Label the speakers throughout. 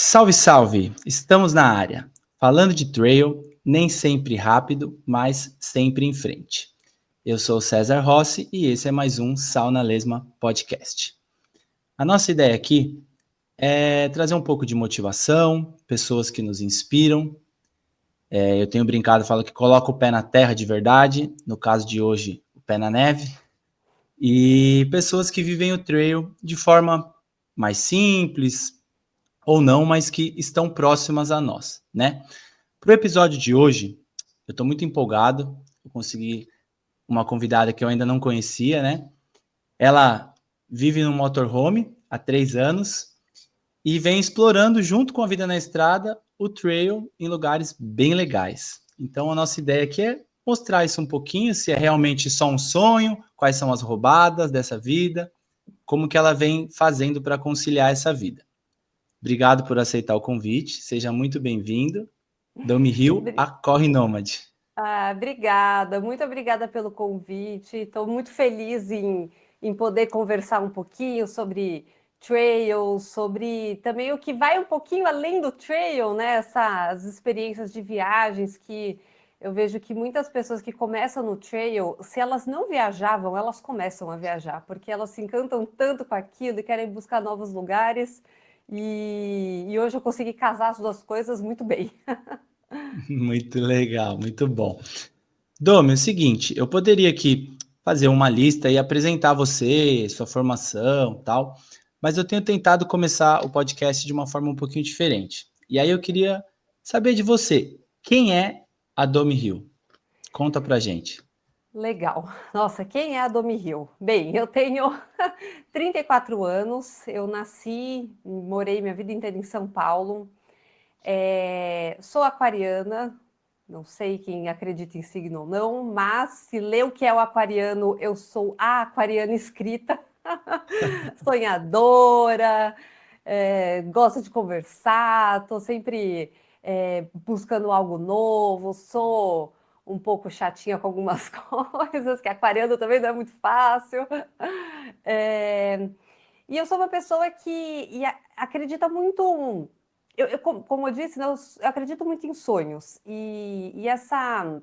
Speaker 1: Salve, salve! Estamos na área. Falando de trail, nem sempre rápido, mas sempre em frente. Eu sou o César Rossi e esse é mais um Sal na Lesma Podcast. A nossa ideia aqui é trazer um pouco de motivação, pessoas que nos inspiram. Eu tenho brincado, falo que coloca o pé na terra de verdade, no caso de hoje, o pé na neve, e pessoas que vivem o trail de forma mais simples, ou não, mas que estão próximas a nós, né? Para o episódio de hoje, eu estou muito empolgado. Eu consegui uma convidada que eu ainda não conhecia, né? Ela vive no motorhome há 3 anos e vem explorando, junto com a vida na estrada, o trail em lugares bem legais. Então, a nossa ideia aqui é mostrar isso um pouquinho, se é realmente só um sonho, quais são as roubadas dessa vida, como que ela vem fazendo para conciliar essa vida. Obrigado por aceitar o convite, seja muito bem-vindo. Domi Hill, a Corre Nômade.
Speaker 2: Obrigada, muito obrigada pelo convite. Estou muito feliz em poder conversar um pouquinho sobre trail, sobre também o que vai um pouquinho além do trail, né? Essas experiências de viagens que eu vejo que muitas pessoas que começam no trail, se elas não viajavam, elas começam a viajar, porque elas se encantam tanto com aquilo e querem buscar novos lugares. E hoje eu consegui casar as duas coisas muito bem.
Speaker 1: Muito legal, muito bom. Domi, é o seguinte, eu poderia aqui fazer uma lista e apresentar você, sua formação, tal, mas eu tenho tentado começar o podcast de uma forma um pouquinho diferente. E aí eu queria saber de você, quem é a Domi Hill? Conta pra gente.
Speaker 2: Legal. Nossa, quem é a Domi Hill? Bem, eu tenho 34 anos, eu nasci, morei minha vida inteira em São Paulo, sou aquariana, não sei quem acredita em signo ou não, mas se lê o que é o aquariano, eu sou a aquariana escrita, sonhadora, gosto de conversar, estou sempre buscando algo novo, sou um pouco chatinha com algumas coisas, que aquariano também não é muito fácil. É, e eu sou uma pessoa que acredita muito. Como eu disse, né, eu acredito muito em sonhos. E essa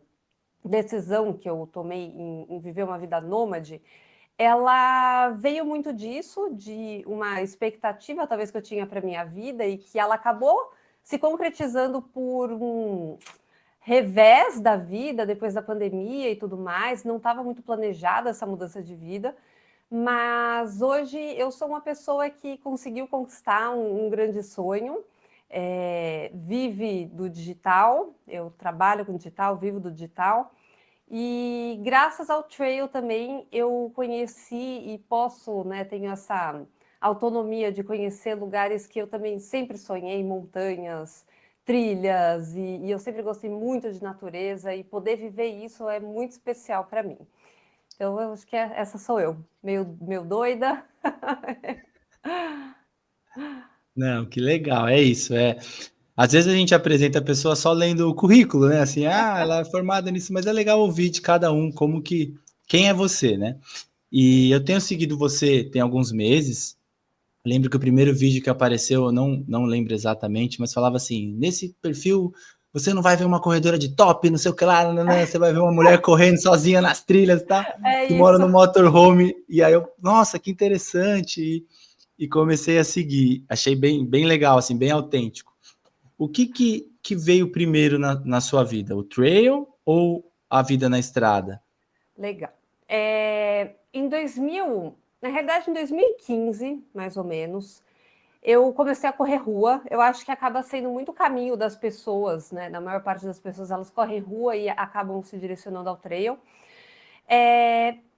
Speaker 2: decisão que eu tomei em viver uma vida nômade, ela veio muito disso, de uma expectativa talvez que eu tinha para minha vida e que ela acabou se concretizando por um revés da vida depois da pandemia e tudo mais. Não estava muito planejada essa mudança de vida, mas hoje eu sou uma pessoa que conseguiu conquistar um grande sonho. Vive do digital, eu trabalho com digital, vivo do digital. E graças ao trail também eu conheci e posso, né, tenho essa autonomia de conhecer lugares que eu também sempre sonhei, montanhas, trilhas, e eu sempre gostei muito de natureza e poder viver isso é muito especial para mim. Então eu acho que essa sou eu, meio doida.
Speaker 1: Não, que legal, é isso, Às vezes a gente apresenta a pessoa só lendo o currículo, né? Assim, ela é formada nisso, mas é legal ouvir de cada um quem é você, né? E eu tenho seguido você tem alguns meses. Lembro que o primeiro vídeo que apareceu, eu não lembro exatamente, mas falava assim: nesse perfil você não vai ver uma corredora de top, não sei o que lá, você vai ver uma mulher correndo sozinha nas trilhas, tá?
Speaker 2: É
Speaker 1: Que mora
Speaker 2: isso.
Speaker 1: no motorhome. E aí eu, nossa, que interessante. E comecei a seguir. Achei bem legal, assim, bem autêntico. O que veio primeiro na sua vida? O trail ou a vida na estrada?
Speaker 2: Legal. Em 2000, na realidade, em 2015, mais ou menos, eu comecei a correr rua. Eu acho que acaba sendo muito o caminho das pessoas, né? Na maior parte das pessoas, elas correm rua e acabam se direcionando ao trail.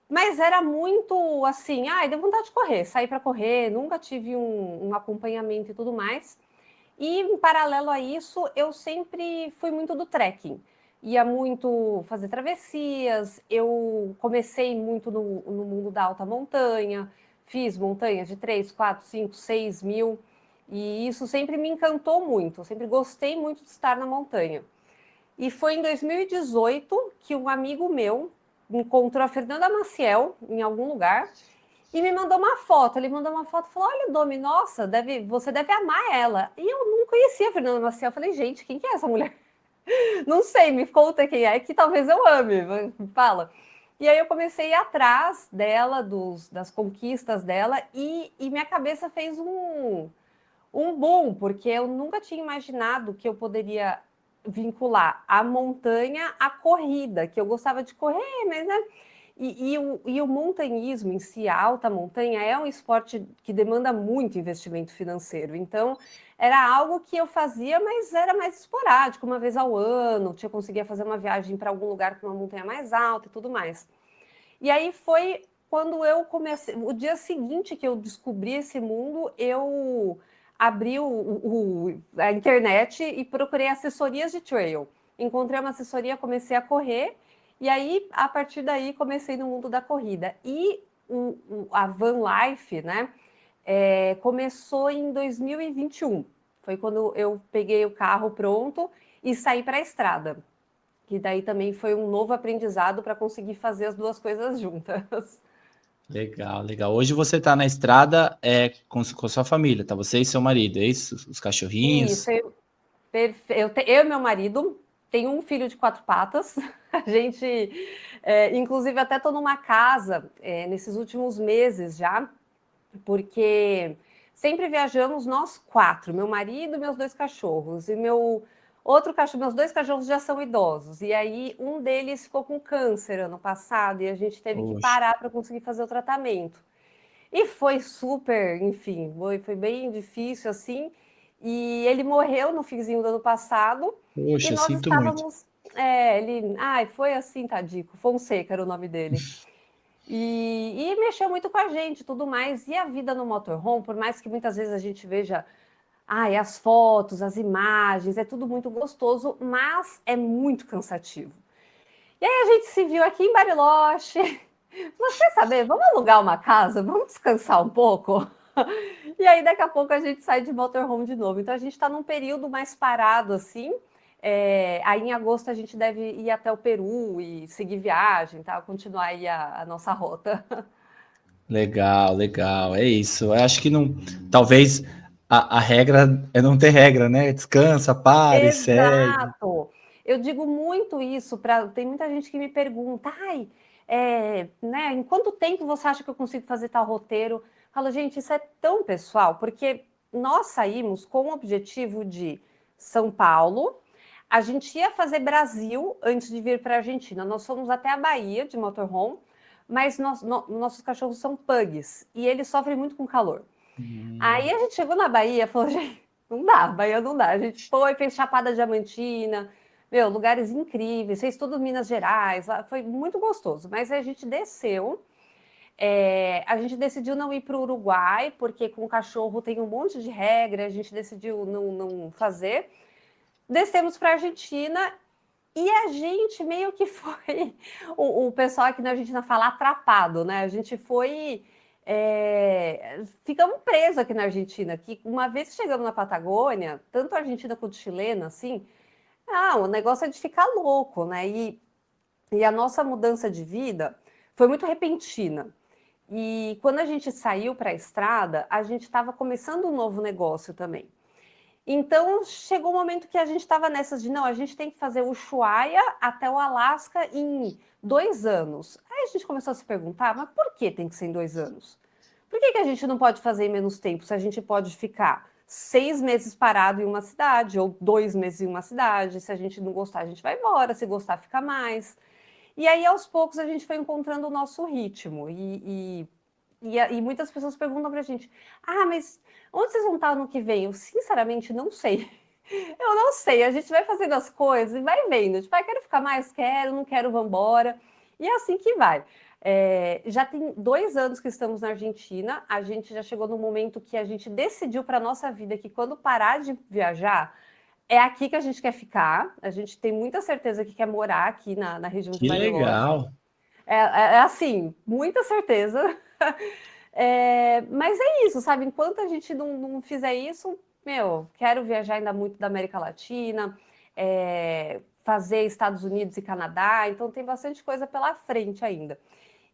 Speaker 2: Mas era muito assim, deu vontade de correr, sair para correr, nunca tive um acompanhamento e tudo mais. E, em paralelo a isso, eu sempre fui muito do trekking. Ia muito fazer travessias, eu comecei muito no mundo da alta montanha, fiz montanhas de 3, 4, 5, 6 mil, e isso sempre me encantou muito, eu sempre gostei muito de estar na montanha. E foi em 2018 que um amigo meu encontrou a Fernanda Maciel em algum lugar e me mandou uma foto. Ele mandou uma foto e falou: olha, Domi, nossa, você deve amar ela. E eu não conhecia a Fernanda Maciel. Eu falei, gente, quem que é essa mulher? Não sei, me conta quem é, que talvez eu ame. Fala. E aí eu comecei a ir atrás dela, das conquistas dela, e minha cabeça fez um boom, porque eu nunca tinha imaginado que eu poderia vincular a montanha à corrida, que eu gostava de correr, mas né? E o montanhismo em si, a alta montanha, é um esporte que demanda muito investimento financeiro. Então, era algo que eu fazia, mas era mais esporádico, uma vez ao ano. Eu conseguia fazer uma viagem para algum lugar com uma montanha mais alta e tudo mais. E aí foi quando eu comecei. O dia seguinte que eu descobri esse mundo, eu abri a internet e procurei assessorias de trail. Encontrei uma assessoria, comecei a correr, e aí, a partir daí, comecei no mundo da corrida. E a Van Life, né, começou em 2021. Foi quando eu peguei o carro pronto e saí para a estrada. Que daí também foi um novo aprendizado para conseguir fazer as duas coisas juntas.
Speaker 1: Legal, legal. Hoje você está na estrada com sua família, tá? Você e seu marido, é isso? Os cachorrinhos?
Speaker 2: Isso, eu e meu marido tem um filho de 4 patas. A gente, inclusive, até estou numa casa nesses últimos meses já, porque sempre viajamos nós 4, meu marido e meus 2 cachorros. E meu outro cachorro, meus 2 cachorros já são idosos. E aí um deles ficou com câncer ano passado e a gente teve que
Speaker 1: Poxa,
Speaker 2: parar para conseguir fazer o tratamento. E foi super, enfim, foi bem difícil assim. E ele morreu no finzinho do ano passado e
Speaker 1: poxa,
Speaker 2: nós
Speaker 1: sinto muito.
Speaker 2: estávamos. Foi assim, Tadico, Fonseca era o nome dele. E mexeu muito com a gente, tudo mais. E a vida no motorhome, por mais que muitas vezes a gente veja, as fotos, as imagens, é tudo muito gostoso, mas é muito cansativo. E aí a gente se viu aqui em Bariloche. Você quer saber? Vamos alugar uma casa? Vamos descansar um pouco? E aí daqui a pouco a gente sai de motorhome de novo. Então a gente está num período mais parado assim. Aí em agosto a gente deve ir até o Peru e seguir viagem, tá? Continuar aí a nossa rota.
Speaker 1: Legal, legal. É isso. Eu acho que não. Talvez a regra é não ter regra, né? Descansa, para e segue.
Speaker 2: Exato. Eu digo muito isso para. Tem muita gente que me pergunta, né, em quanto tempo você acha que eu consigo fazer tal roteiro? Eu falo, gente, isso é tão pessoal, porque nós saímos com o objetivo de São Paulo, a gente ia fazer Brasil antes de vir para a Argentina. Nós fomos até a Bahia de motorhome, mas nossos cachorros são pugs e eles sofrem muito com calor. Aí a gente chegou na Bahia e falou, gente, não dá, Bahia não dá. A gente foi, fez Chapada Diamantina, meu, lugares incríveis, fez tudo Minas Gerais, foi muito gostoso. Mas a gente desceu, a gente decidiu não ir para o Uruguai, porque com o cachorro tem um monte de regra, a gente decidiu não fazer. Descemos para a Argentina e a gente meio que foi, o pessoal aqui na Argentina fala atrapado, né? A gente foi. Ficamos presos aqui na Argentina, que uma vez que chegamos na Patagônia, tanto a Argentina quanto chilena, assim, o negócio é de ficar louco, né? E a nossa mudança de vida foi muito repentina. E quando a gente saiu para a estrada, a gente estava começando um novo negócio também. Então chegou um momento que a gente estava nessas de não, a gente tem que fazer o Ushuaia até o Alasca em 2 anos. Aí a gente começou a se perguntar, mas por que tem que ser em 2 anos? Por que a gente não pode fazer em menos tempo? Se a gente pode ficar 6 meses parado em uma cidade, ou 2 meses em uma cidade, se a gente não gostar, a gente vai embora, se gostar, fica mais. E aí, aos poucos, a gente foi encontrando o nosso ritmo. E muitas pessoas perguntam pra gente: mas onde vocês vão estar no que vem? Eu, sinceramente, não sei. Eu não sei. A gente vai fazendo as coisas e vai vendo. Tipo, quero ficar mais? Quero, não quero, vambora. E é assim que vai. Já tem 2 anos que estamos na Argentina. A gente já chegou no momento que a gente decidiu para nossa vida que quando parar de viajar, é aqui que a gente quer ficar. A gente tem muita certeza que quer morar aqui na região de
Speaker 1: Que
Speaker 2: Bariloche.
Speaker 1: legal.
Speaker 2: É assim, muita certeza. Mas é isso, sabe? Enquanto a gente não fizer isso, meu, quero viajar ainda muito da América Latina, fazer Estados Unidos e Canadá, então tem bastante coisa pela frente ainda.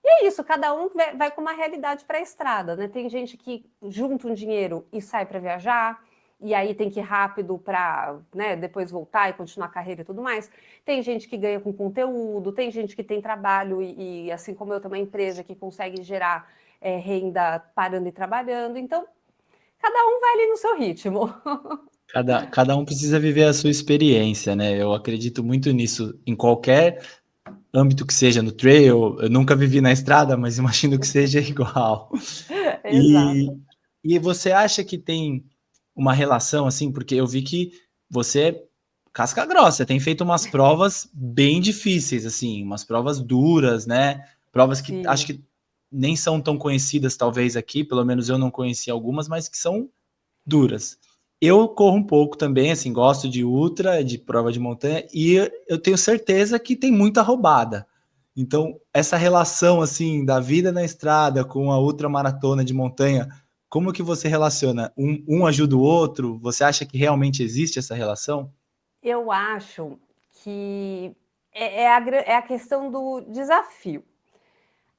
Speaker 2: E é isso, cada um vai com uma realidade para a estrada, né? Tem gente que junta um dinheiro e sai para viajar, e aí tem que ir rápido para, né, depois voltar e continuar a carreira e tudo mais. Tem gente que ganha com conteúdo, tem gente que tem trabalho e assim como eu, tenho uma empresa que consegue gerar renda parando e trabalhando. Então, cada um vai ali no seu ritmo.
Speaker 1: Cada um precisa viver a sua experiência, né? Eu acredito muito nisso em qualquer âmbito que seja, no trail. Eu nunca vivi na estrada, mas imagino que seja igual. E,
Speaker 2: Exato.
Speaker 1: e você acha que tem uma relação, assim, porque eu vi que você é casca grossa, tem feito umas provas bem difíceis, assim, umas provas duras, né? Provas que acho
Speaker 2: Sim.
Speaker 1: que nem são tão conhecidas, talvez, aqui, pelo menos eu não conheci algumas, mas que são duras. Eu corro um pouco também, assim, gosto de ultra, de prova de montanha, e eu tenho certeza que tem muita roubada. Então, essa relação, assim, da vida na estrada com a ultramaratona de montanha, como que você relaciona? Um ajuda o outro? Você acha que realmente existe essa relação?
Speaker 2: Eu acho que é a questão do desafio.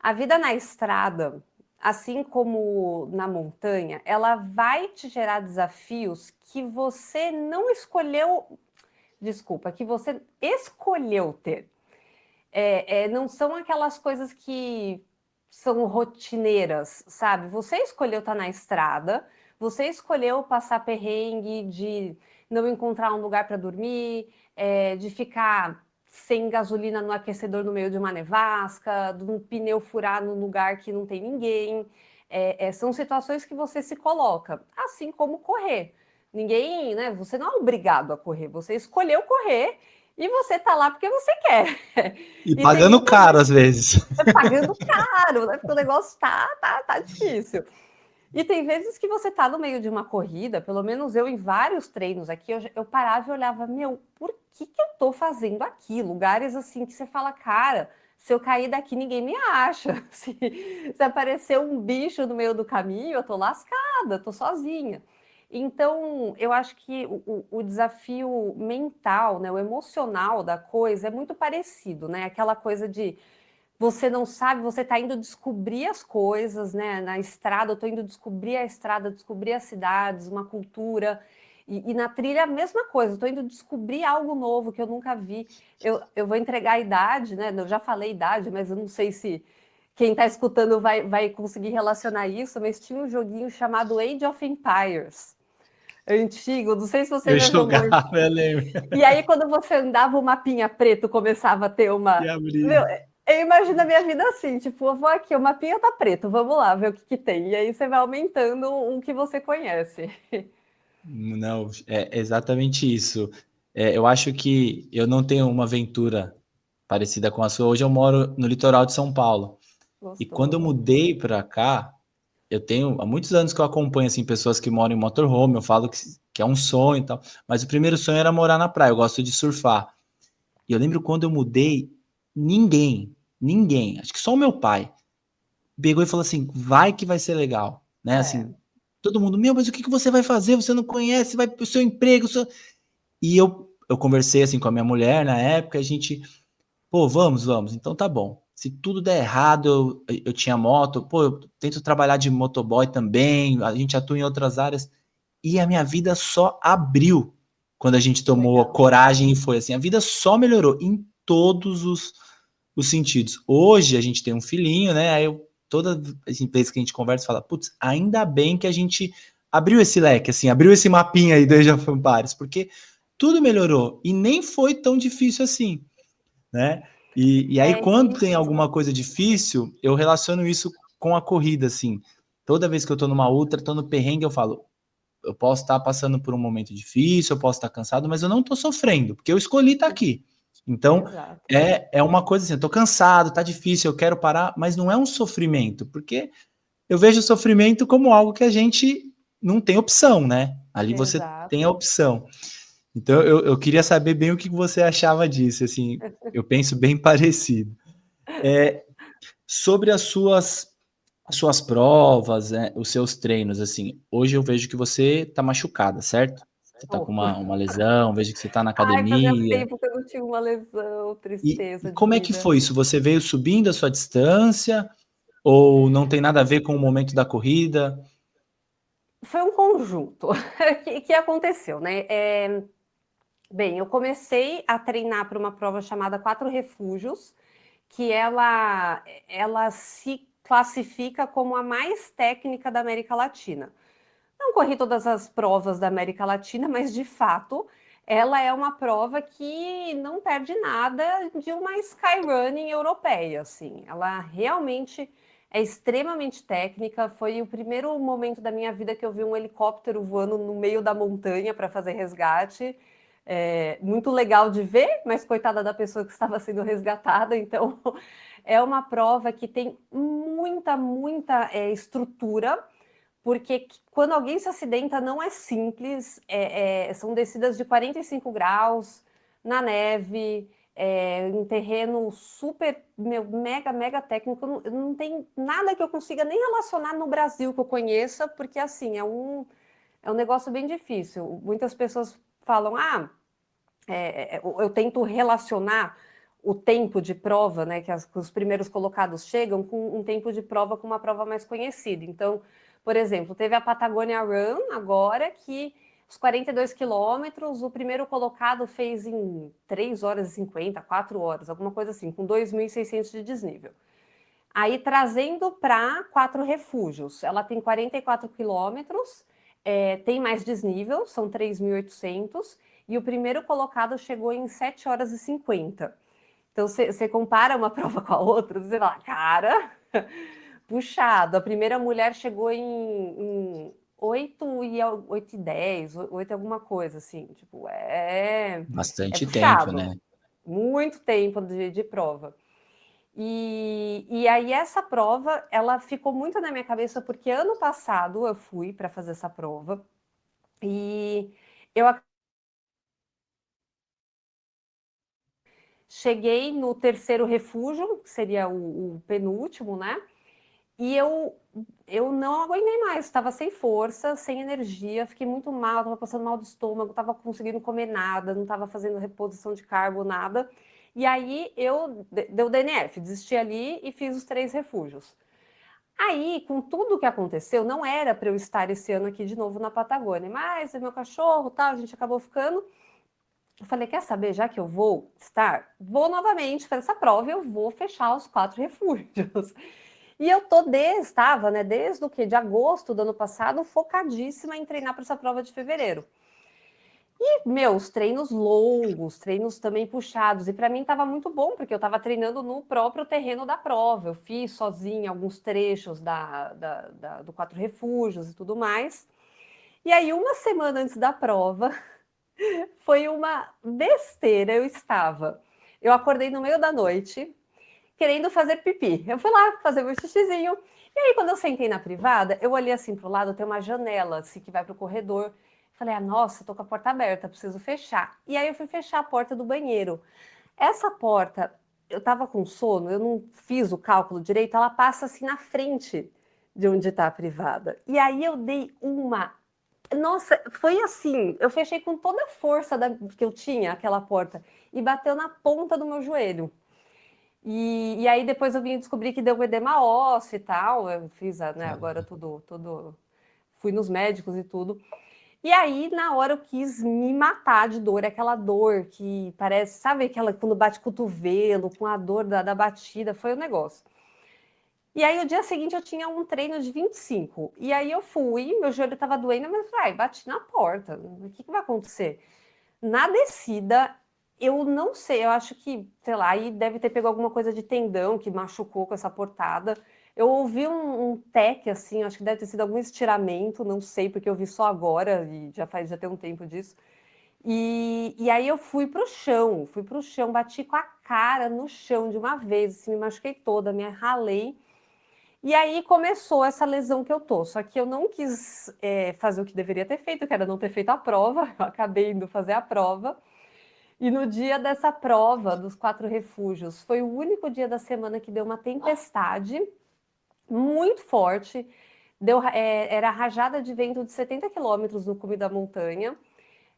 Speaker 2: A vida na estrada, assim como na montanha, ela vai te gerar desafios que você não escolheu, desculpa, que você escolheu ter. Não são aquelas coisas que são rotineiras, sabe? Você escolheu estar na estrada, você escolheu passar perrengue de não encontrar um lugar para dormir, de ficar sem gasolina no aquecedor no meio de uma nevasca, de um pneu furar num lugar que não tem ninguém. São situações que você se coloca, assim como correr. Ninguém, né? Você não é obrigado a correr, você escolheu correr e você tá lá porque você quer.
Speaker 1: E
Speaker 2: E tem
Speaker 1: pagando
Speaker 2: muitas
Speaker 1: caro
Speaker 2: vezes
Speaker 1: às vezes.
Speaker 2: pagando caro, né? Porque o negócio tá difícil. E tem vezes que você tá no meio de uma corrida, pelo menos eu em vários treinos aqui, eu parava e olhava, meu, por que eu tô fazendo aqui? Lugares assim que você fala, cara, se eu cair daqui ninguém me acha. Se aparecer um bicho no meio do caminho, eu tô lascada, tô sozinha. Então, eu acho que o desafio mental, né, o emocional da coisa é muito parecido, né? Aquela coisa de você não sabe, você está indo descobrir as coisas, né? Na estrada, eu estou indo descobrir a estrada, descobrir as cidades, uma cultura. E na trilha a mesma coisa, estou indo descobrir algo novo que eu nunca vi. Eu vou entregar a idade, né? Eu já falei idade, mas eu não sei se quem está escutando vai conseguir relacionar isso, mas tinha um joguinho chamado Age of Empires. Antigo, não sei se você
Speaker 1: Eu
Speaker 2: já jogou.
Speaker 1: jogava, eu lembro.
Speaker 2: E aí, quando você andava, o mapinha preto começava a ter
Speaker 1: E
Speaker 2: uma.
Speaker 1: abria.
Speaker 2: Meu, eu imagino a minha vida assim, tipo, eu vou aqui, o mapinha tá preto, vamos lá ver o que tem. E aí você vai aumentando o que você conhece.
Speaker 1: Não, é exatamente isso. Eu acho que eu não tenho uma aventura parecida com a sua. Hoje eu moro no litoral de São Paulo. E quando eu
Speaker 2: Gostoso.
Speaker 1: mudei para cá, eu tenho há muitos anos que eu acompanho assim pessoas que moram em motorhome, eu falo que é um sonho e tal, mas o primeiro sonho era morar na praia, eu gosto de surfar. E eu lembro quando eu mudei, ninguém, acho que só o meu pai pegou e falou assim: "Vai que vai ser legal", né?
Speaker 2: É,
Speaker 1: Assim, todo mundo: "Meu, mas o que que você vai fazer? Você não conhece, vai pro seu emprego, seu... E eu conversei assim com a minha mulher na época, a gente, pô, vamos, então tá bom. Se tudo der errado, eu tinha moto, pô, eu tento trabalhar de motoboy também, a gente atua em outras áreas. E a minha vida só abriu quando a gente
Speaker 2: que
Speaker 1: tomou
Speaker 2: legal.
Speaker 1: coragem e foi assim. A vida só melhorou em todos os sentidos. Hoje a gente tem um filhinho, né? Aí toda vez que a gente conversa, fala, putz, ainda bem que a gente abriu esse leque, assim, abriu esse mapinha aí do Age of Empires, porque tudo melhorou e nem foi tão difícil assim, né? E aí,
Speaker 2: É
Speaker 1: quando tem
Speaker 2: isso.
Speaker 1: alguma coisa difícil, eu relaciono isso com a corrida, assim. Toda vez que eu tô numa ultra, tô no perrengue, eu falo, eu posso estar passando por um momento difícil, eu posso estar cansado, mas eu não estou sofrendo, porque eu escolhi estar aqui. Então,
Speaker 2: Exato.
Speaker 1: é uma coisa assim, eu tô cansado, tá difícil, eu quero parar, mas não é um sofrimento, porque eu vejo o sofrimento como algo que a gente não tem opção, né? Ali você tem a
Speaker 2: Exato.
Speaker 1: opção. Então, eu queria saber bem o que você achava disso, assim, eu penso bem parecido. Sobre as suas provas, né, os seus treinos, assim, hoje eu vejo que você tá machucada, certo? Você está com uma lesão, vejo que você está na
Speaker 2: Ai, fazia
Speaker 1: academia.
Speaker 2: tempo que eu não tinha uma lesão,
Speaker 1: E
Speaker 2: tristeza de
Speaker 1: como é que
Speaker 2: vida.
Speaker 1: foi isso? Você veio subindo a sua distância ou não tem nada a ver com o momento da corrida?
Speaker 2: Foi um conjunto que aconteceu, né? Bem, eu comecei a treinar para uma prova chamada Quatro Refúgios, que ela se classifica como a mais técnica da América Latina. Não corri todas as provas da América Latina, mas de fato ela é uma prova que não perde nada de uma skyrunning europeia, assim. Ela realmente é extremamente técnica. Foi o primeiro momento da minha vida que eu vi um helicóptero voando no meio da montanha para fazer resgate. Muito legal de ver, mas coitada da pessoa que estava sendo resgatada. Então, é uma prova que tem muita estrutura, porque quando alguém se acidenta não é simples, são descidas de 45 graus na neve, em terreno super, mega técnico. Não tem nada que eu consiga nem relacionar no Brasil que eu conheça, porque assim, é um negócio bem difícil. Muitas pessoas falam, eu tento relacionar o tempo de prova, né, que os primeiros colocados chegam, com um tempo de prova com uma prova mais conhecida. Então, por exemplo, teve a Patagonia Run agora, que os 42 quilômetros, o primeiro colocado fez em 3 horas e 50, 4 horas, alguma coisa assim, com 2.600 de desnível. Aí, trazendo para Quatro Refúgios, ela tem 44 quilômetros, tem mais desnível, são 3.800, e o primeiro colocado chegou em 7 horas e 50. Então, você compara uma prova com a outra, você fala, cara, puxado. A primeira mulher chegou em 8 e 10, 8 alguma coisa, assim. Tipo, é
Speaker 1: Bastante tempo,
Speaker 2: puxado.
Speaker 1: né?
Speaker 2: Muito tempo de prova. E aí essa prova, ela ficou muito na minha cabeça, porque ano passado eu fui para fazer essa prova e eu cheguei no terceiro refúgio, que seria o penúltimo, né? E eu não aguentei mais, estava sem força, sem energia, fiquei muito mal, estava passando mal do estômago, estava conseguindo comer nada, não estava fazendo reposição de carbo, nada. E aí deu DNF, desisti ali e fiz os 3 refúgios. Aí, com tudo o que aconteceu, não era para eu estar esse ano aqui de novo na Patagônia, mas é meu cachorro, tal, a gente acabou ficando. Eu falei, quer saber, já que eu vou estar, vou novamente fazer essa prova e eu vou fechar os 4 refúgios. E eu estava, né, desde o que? De agosto do ano passado, focadíssima em treinar para essa prova de fevereiro. E, os treinos longos, treinos também puxados. E para mim estava muito bom, porque eu estava treinando no próprio terreno da prova. Eu fiz sozinha alguns trechos do Quatro Refúgios e tudo mais. E aí, uma semana antes da prova, foi uma besteira. Eu acordei no meio da noite, querendo fazer pipi. Eu fui lá fazer meu xixizinho. E aí, quando eu sentei na privada, eu olhei assim para o lado, tem uma janela assim, que vai para o corredor. Falei, nossa, tô com a porta aberta, preciso fechar. E aí eu fui fechar a porta do banheiro. Essa porta, eu tava com sono, eu não fiz o cálculo direito, ela passa assim na frente de onde está a privada. E aí eu dei uma. Nossa, foi assim, eu fechei com toda a força que eu tinha aquela porta e bateu na ponta do meu joelho. E aí depois eu vim descobrir que deu um edema ósseo e tal. Eu fiz, né, agora tudo, fui nos médicos e tudo. E aí, na hora, eu quis me matar de dor, aquela dor que parece, sabe aquela quando bate cotovelo, com a dor da batida, foi o negócio. E aí, o dia seguinte, eu tinha um treino de 25. E aí, eu fui, meu joelho estava doendo, mas bati na porta. O que vai acontecer? Na descida, eu não sei, eu acho que, sei lá, aí deve ter pego alguma coisa de tendão que machucou com essa portada. Eu ouvi um tec, assim, acho que deve ter sido algum estiramento, não sei, porque eu vi só agora, e já tem um tempo disso. E aí eu fui pro chão, bati com a cara no chão de uma vez, assim, me machuquei toda, me ralei. E aí começou essa lesão que eu tô. Só que eu não quis fazer o que deveria ter feito, que era não ter feito a prova. Eu acabei indo fazer a prova. E no dia dessa prova dos 4 refúgios, foi o único dia da semana que deu uma tempestade muito forte. Era rajada de vento de 70 quilômetros no cume da montanha.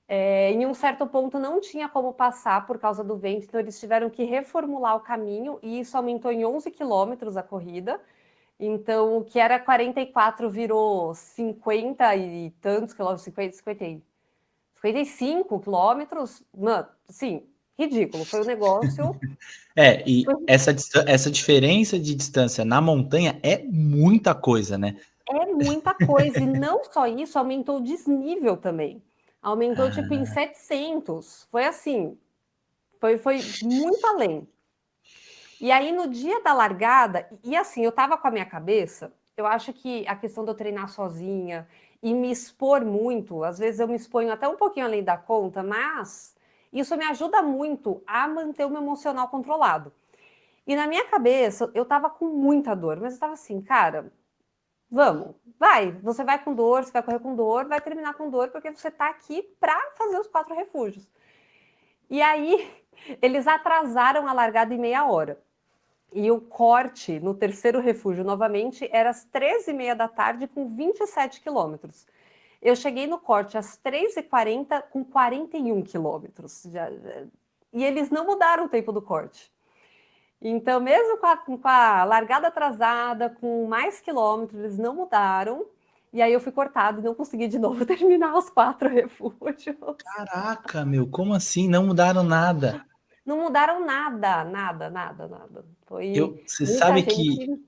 Speaker 2: Em um certo ponto não tinha como passar por causa do vento, então eles tiveram que reformular o caminho e isso aumentou em 11 quilômetros a corrida. Então, o que era 44 virou 50 e tantos quilômetros, 55 quilômetros. Mano, sim, ridículo. Foi um negócio.
Speaker 1: E essa diferença de distância na montanha é muita coisa, né?
Speaker 2: É muita coisa. E não só isso, aumentou o desnível também. Aumentou tipo em
Speaker 1: Ah,
Speaker 2: 700. Foi assim, foi muito além. E aí, no dia da largada, e assim, eu tava com a minha cabeça, eu acho que a questão de eu treinar sozinha e me expor muito, às vezes eu me exponho até um pouquinho além da conta, mas isso me ajuda muito a manter o meu emocional controlado. E na minha cabeça, eu tava com muita dor, mas eu tava assim, cara, vamos, vai, você vai com dor, você vai correr com dor, vai terminar com dor, porque você tá aqui pra fazer os 4 refúgios. E aí, eles atrasaram a largada em meia hora. E o corte no terceiro refúgio, novamente, era às 13h30 da tarde, com 27 quilômetros. Eu cheguei no corte às 3h40, com 41 quilômetros. E eles não mudaram o tempo do corte. Então, mesmo com a largada atrasada, com mais quilômetros, eles não mudaram. E aí eu fui cortado e não consegui de novo terminar os 4 refúgios.
Speaker 1: caraca, meu, como assim? Não mudaram nada.
Speaker 2: Não mudaram nada, nada, nada, nada. Foi
Speaker 1: Você
Speaker 2: muita
Speaker 1: sabe que.
Speaker 2: gente.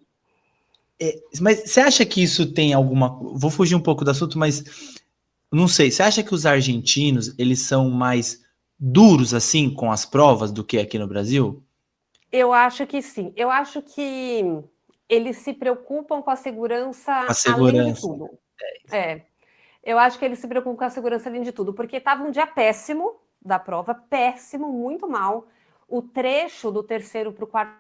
Speaker 1: Mas você acha que isso tem alguma. Vou fugir um pouco do assunto, mas não sei. Você acha que os argentinos eles são mais duros assim com as provas do que aqui no Brasil?
Speaker 2: Eu acho que sim. Eu acho que eles se preocupam com a
Speaker 1: Com a
Speaker 2: segurança além de
Speaker 1: segurança.
Speaker 2: tudo. É, eu acho que eles se preocupam com a segurança além de tudo, porque estava um dia péssimo da prova, péssimo, muito mal. O trecho do terceiro para o quarto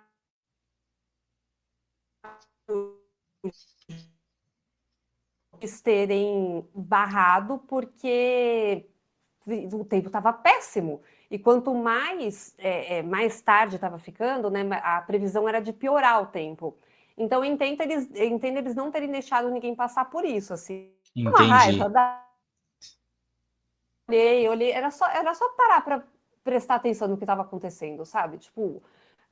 Speaker 2: eles terem barrado porque o tempo estava péssimo. E quanto mais tarde estava ficando, né, a previsão era de piorar o tempo. Então, eu entendo eles não terem deixado ninguém passar por isso. Assim, uma raiva,
Speaker 1: Entendi.
Speaker 2: olhei, era só parar para prestar atenção no que estava acontecendo, sabe? Tipo,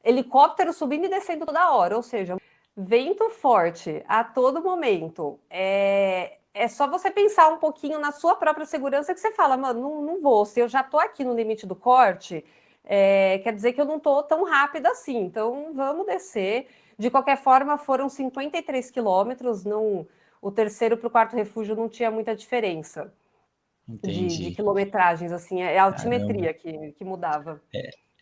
Speaker 2: helicóptero subindo e descendo toda hora, ou seja, vento forte a todo momento. É só você pensar um pouquinho na sua própria segurança que você fala, mano, não vou. Se eu já tô aqui no limite do corte, quer dizer que eu não tô tão rápida assim. Então vamos descer. De qualquer forma, foram 53 quilômetros. O terceiro para o quarto refúgio não tinha muita diferença de
Speaker 1: Entendi.
Speaker 2: quilometragens, assim, é a
Speaker 1: Caramba.
Speaker 2: altimetria que mudava.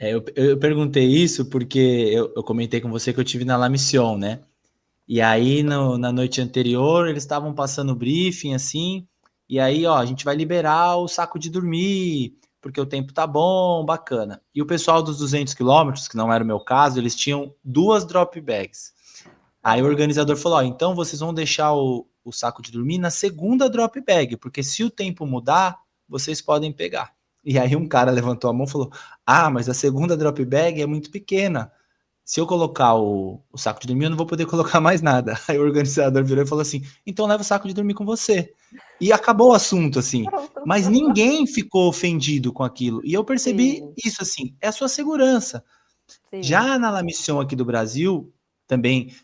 Speaker 1: Eu perguntei isso porque eu comentei com você que eu tive na La Mission, né? E aí, na noite anterior, eles estavam passando o briefing, assim, e aí, ó, a gente vai liberar o saco de dormir, porque o tempo tá bom, bacana. E o pessoal dos 200 quilômetros, que não era o meu caso, eles tinham 2 drop bags. Aí o
Speaker 2: Aham.
Speaker 1: organizador falou, ó, então vocês vão deixar o saco de dormir na segunda drop bag, porque se o tempo mudar, vocês podem pegar. E aí um cara levantou a mão e falou, ah, mas a segunda drop bag é muito pequena, se eu colocar o saco de dormir, eu não vou poder colocar mais nada. Aí o organizador virou e falou assim: então leva o saco de dormir com você. E acabou o assunto, assim.
Speaker 2: Pronto.
Speaker 1: Mas ninguém ficou ofendido com aquilo. E eu percebi
Speaker 2: Sim,
Speaker 1: isso, assim, é a sua segurança.
Speaker 2: sim.
Speaker 1: Já na La Mission aqui do Brasil, também,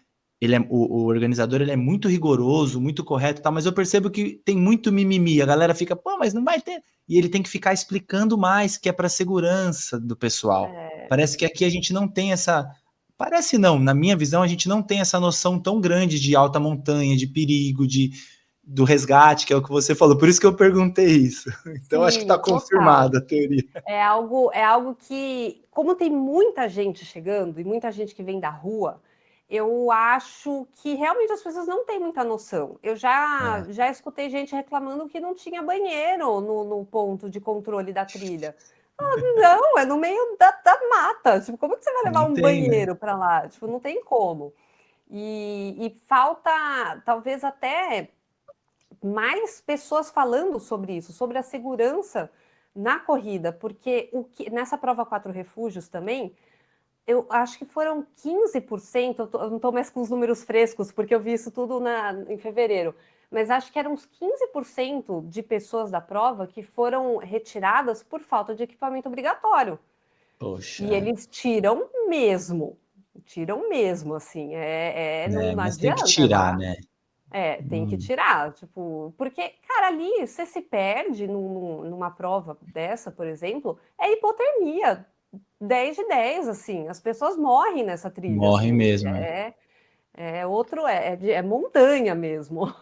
Speaker 1: o organizador ele é muito rigoroso, muito correto, tá? Mas eu percebo que tem muito mimimi. A galera fica, pô, mas não vai ter. E ele tem que ficar explicando mais que é para segurança do pessoal.
Speaker 2: É,
Speaker 1: Parece que aqui a gente não tem essa. Parece não, na minha visão, a gente não tem essa noção tão grande de alta montanha, de perigo, do resgate, que é o que você falou. Por isso que eu perguntei isso. Então acho que está
Speaker 2: sim, total.
Speaker 1: confirmada a teoria.
Speaker 2: É algo que, como tem muita gente chegando e muita gente que vem da rua, eu acho que realmente as pessoas não têm muita noção. Eu já,
Speaker 1: É,
Speaker 2: já escutei gente reclamando que não tinha banheiro no ponto de controle da trilha. Não, é no meio da mata. Tipo, como que você vai levar
Speaker 1: não
Speaker 2: um
Speaker 1: tem, né?
Speaker 2: banheiro para lá? Tipo, não tem como. E falta, talvez até mais pessoas falando sobre isso, sobre a segurança na corrida, porque nessa prova 4 refúgios também, eu acho que foram 15%, eu não estou mais com os números frescos, porque eu vi isso tudo em fevereiro, mas acho que eram uns 15% de pessoas da prova que foram retiradas por falta de equipamento obrigatório.
Speaker 1: Poxa.
Speaker 2: E eles tiram mesmo, assim, não
Speaker 1: Mas tem que
Speaker 2: adianta,
Speaker 1: tirar,
Speaker 2: lá
Speaker 1: né?
Speaker 2: tem que tirar, tipo, porque, cara, ali você se perde numa prova dessa, por exemplo, é hipotermia, 10 de 10, assim, as pessoas morrem nessa trilha,
Speaker 1: Morre
Speaker 2: assim,
Speaker 1: mesmo, né?
Speaker 2: é montanha mesmo.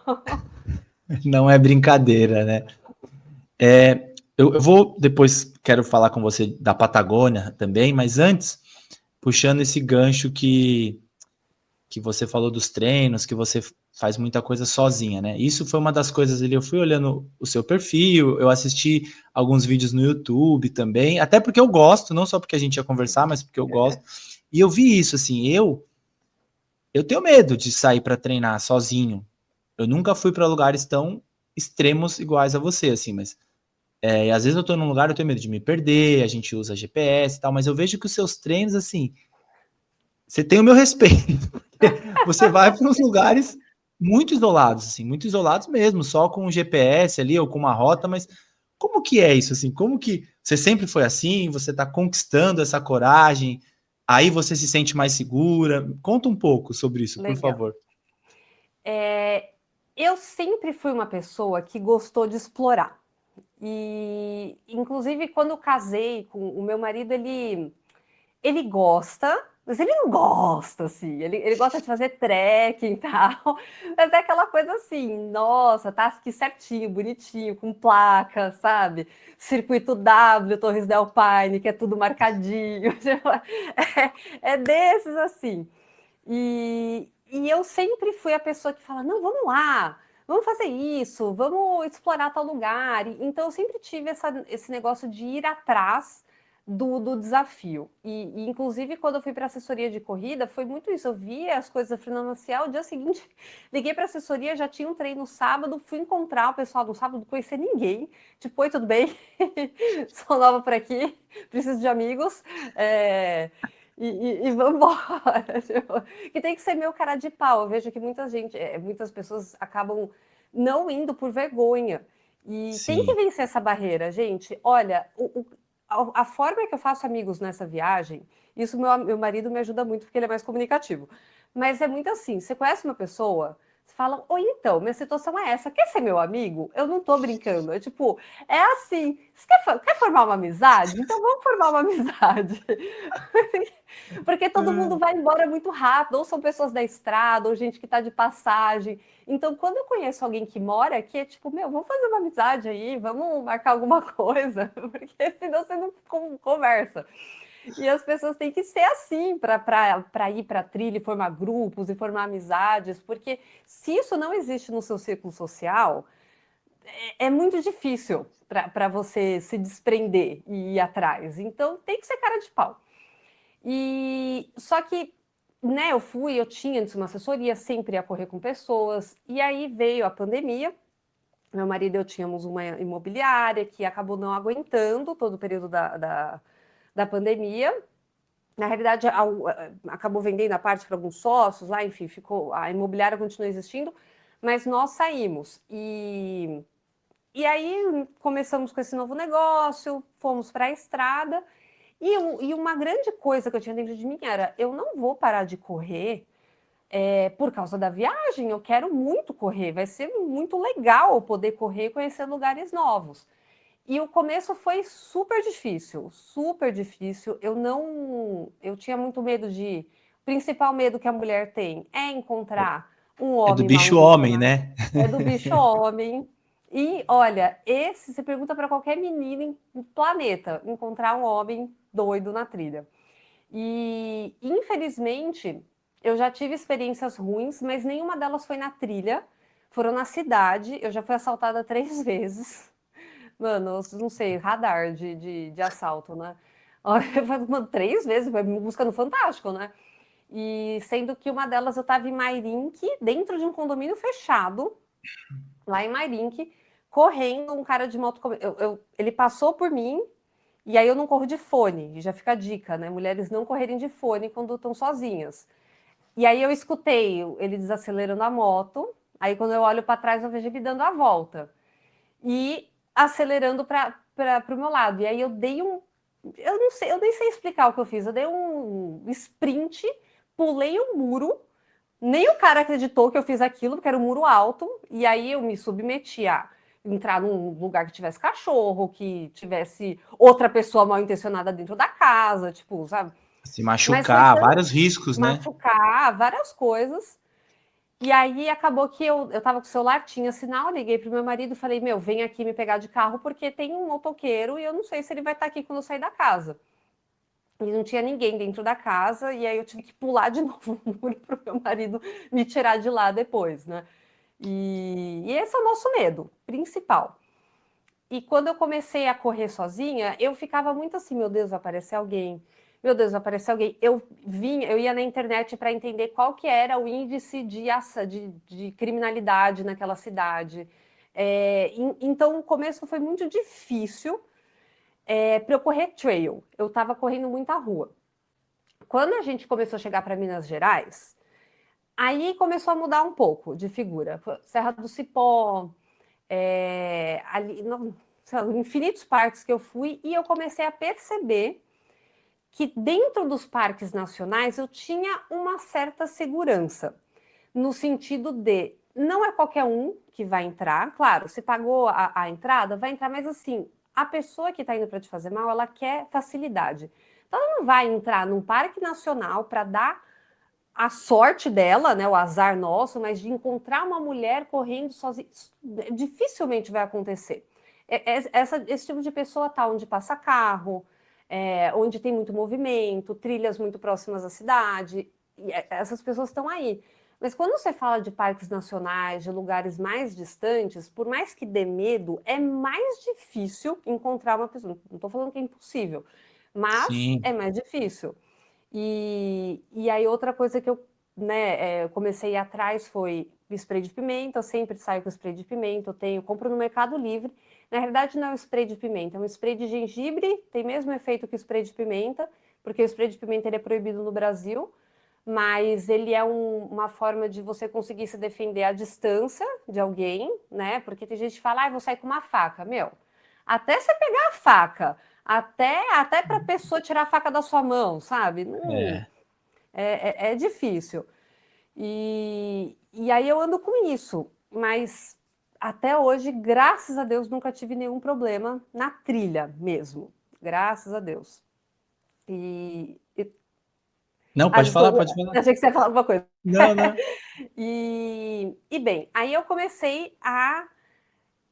Speaker 1: Não é brincadeira, né? Eu vou depois, quero falar com você da Patagônia também, mas antes, puxando esse gancho que você falou dos treinos, que você faz muita coisa sozinha, né? Isso foi uma das coisas ali. Eu fui olhando o seu perfil, eu assisti alguns vídeos no YouTube também, até porque eu gosto, não só porque a gente ia conversar, mas porque eu gosto. E eu vi isso, assim, eu tenho medo de sair para treinar sozinho. Eu nunca fui para lugares tão extremos iguais a você, assim, mas às vezes eu tô num lugar, eu tenho medo de me perder, a gente usa GPS e tal, mas eu vejo que os seus treinos, assim, você tem o meu respeito. Você vai para uns lugares muito isolados, assim, muito isolados mesmo, só com o GPS ali ou com uma rota, mas como que é isso, assim? Como que você sempre foi assim? Você está conquistando essa coragem? Aí você se sente mais segura? Conta um pouco sobre isso, por
Speaker 2: Legal.
Speaker 1: favor.
Speaker 2: Eu sempre fui uma pessoa que gostou de explorar. E, inclusive, quando eu casei com o meu marido, ele gosta, mas ele não gosta, assim. Ele gosta de fazer trekking e tal. Mas é aquela coisa assim, nossa, tá aqui certinho, bonitinho, com placa, sabe? Circuito W, Torres del Paine, que é tudo marcadinho. É desses assim. E eu sempre fui a pessoa que fala: não, vamos lá, vamos fazer isso, vamos explorar tal lugar. Então eu sempre tive esse negócio de ir atrás do desafio. Inclusive, quando eu fui para assessoria de corrida, foi muito isso. Eu via as coisas da Fernanda Maciel, o dia seguinte liguei para a assessoria, já tinha um treino sábado, fui encontrar o pessoal no sábado, não conhecia ninguém. Tipo, oi, tudo bem? Sou nova por aqui, preciso de amigos. E vamos embora. Tipo, que tem que ser meu cara de pau. Eu vejo que muitas pessoas acabam não indo por vergonha. E tem que
Speaker 1: Sim,
Speaker 2: vencer essa barreira, gente. Olha, a forma que eu faço amigos nessa viagem, isso meu marido me ajuda muito porque ele é mais comunicativo. Mas é muito assim: você conhece uma pessoa, você fala, oi, então, minha situação é essa, quer ser meu amigo? Eu não tô brincando. É tipo, é assim, você quer formar uma amizade? Então vamos formar uma amizade. Porque todo mundo vai embora muito rápido, ou são pessoas da estrada, ou gente que está de passagem. Então, quando eu conheço alguém que mora aqui, é tipo, meu, vamos fazer uma amizade aí, vamos marcar alguma coisa, porque senão você não conversa. E as pessoas têm que ser assim para ir para a trilha e formar grupos e formar amizades, porque se isso não existe no seu círculo social, é muito difícil para você se desprender e ir atrás. Então, tem que ser cara de pau. E só que, né, eu tinha antes uma assessoria, sempre ia correr com pessoas, e aí veio a pandemia. Meu marido e eu tínhamos uma imobiliária que acabou não aguentando todo o período da pandemia. Na realidade, acabou vendendo a parte para alguns sócios lá, enfim, ficou, a imobiliária continua existindo, mas nós saímos. E aí começamos com esse novo negócio, fomos para a estrada. E uma grande coisa que eu tinha dentro de mim era: eu não vou parar de correr por causa da viagem, eu quero muito correr, vai ser muito legal poder correr e conhecer lugares novos. E o começo foi super difícil, super difícil. Eu tinha muito medo o principal medo que a mulher tem é encontrar um
Speaker 1: é do
Speaker 2: homem mal
Speaker 1: bicho homem,
Speaker 2: intencionado,
Speaker 1: né?
Speaker 2: é do bicho homem. E olha, você pergunta para qualquer menina no planeta, encontrar um homem doido na trilha. E infelizmente eu já tive experiências ruins, mas nenhuma delas foi na trilha, foram na cidade. Eu já fui assaltada 3 vezes. Mano, eu não sei, radar de assalto, né? Olha, mano, 3 vezes, vai me busca no Fantástico, né? E sendo que uma delas eu tava em Mairink, dentro de um condomínio fechado, lá em Mairink, correndo, um cara de moto. Ele passou por mim, e aí eu não corro de fone, e já fica a dica, né? Mulheres não correrem de fone quando estão sozinhas. E aí eu escutei ele desacelerando a moto, Aí quando eu olho para trás, eu vejo ele dando a volta e acelerando para o meu lado. E aí eu dei um. Eu não sei, eu nem sei explicar o que eu fiz. Eu dei um sprint, pulei um muro. Nem o cara acreditou que eu fiz aquilo, porque era um muro alto, e aí eu me submeti a entrar num lugar que tivesse cachorro, que tivesse outra pessoa mal intencionada dentro da casa, tipo, sabe?
Speaker 1: Se
Speaker 2: Mas foi
Speaker 1: machucar,
Speaker 2: tão
Speaker 1: vários riscos, né?
Speaker 2: machucar, várias coisas. E aí acabou que eu tava com o celular, tinha sinal, liguei pro meu marido e falei, meu, vem aqui me pegar de carro, porque tem um motoqueiro e eu não sei se ele vai estar aqui quando eu sair da casa. E não tinha ninguém dentro da casa, e aí eu tive que pular de novo o muro pro meu marido me tirar de lá depois, né? E esse é o nosso medo principal. E quando eu comecei a correr sozinha, eu ficava muito assim, meu Deus, vai aparecer alguém. Meu Deus, vai aparecer alguém. Eu ia na internet para entender qual que era o índice de criminalidade naquela cidade. Então, o começo foi muito difícil para eu correr trail. Eu estava correndo muita rua. Quando a gente começou a chegar para Minas Gerais, aí começou a mudar um pouco de figura. Serra do Cipó, ali, não, infinitos parques que eu fui, e eu comecei a perceber que dentro dos parques nacionais eu tinha uma certa segurança, no sentido de não é qualquer um que vai entrar, claro, se pagou a entrada, vai entrar, mas assim, a pessoa que está indo para te fazer mal, ela quer facilidade. Então, ela não vai entrar num parque nacional para dar a sorte dela, né, o azar nosso, mas de encontrar uma mulher correndo sozinha, dificilmente vai acontecer. Esse tipo de pessoa tá onde passa carro, onde tem muito movimento, trilhas muito próximas à cidade, e essas pessoas estão aí. Mas quando você fala de parques nacionais, de lugares mais distantes, por mais que dê medo, é mais difícil encontrar uma pessoa. Não estou falando que é impossível, mas
Speaker 1: Sim.
Speaker 2: é mais difícil. E aí outra coisa que eu, né, comecei a ir atrás foi spray de pimenta. Eu sempre saio com spray de pimenta, compro no Mercado Livre. Na realidade não é um spray de pimenta, é um spray de gengibre, tem mesmo efeito que o spray de pimenta, porque o spray de pimenta ele é proibido no Brasil, mas ele é uma forma de você conseguir se defender à distância de alguém, né? Porque tem gente que fala, ah, vou sair com uma faca. Meu, até você pegar a faca, até para a pessoa tirar a faca da sua mão, sabe? Não,
Speaker 1: É.
Speaker 2: é difícil. E aí eu ando com isso, mas até hoje, graças a Deus, nunca tive nenhum problema na trilha mesmo. Graças a Deus. E
Speaker 1: Não,
Speaker 2: ah,
Speaker 1: pode falar,
Speaker 2: desculpa,
Speaker 1: pode falar.
Speaker 2: achei que você ia falar alguma coisa.
Speaker 1: Não, não.
Speaker 2: E bem, aí eu comecei a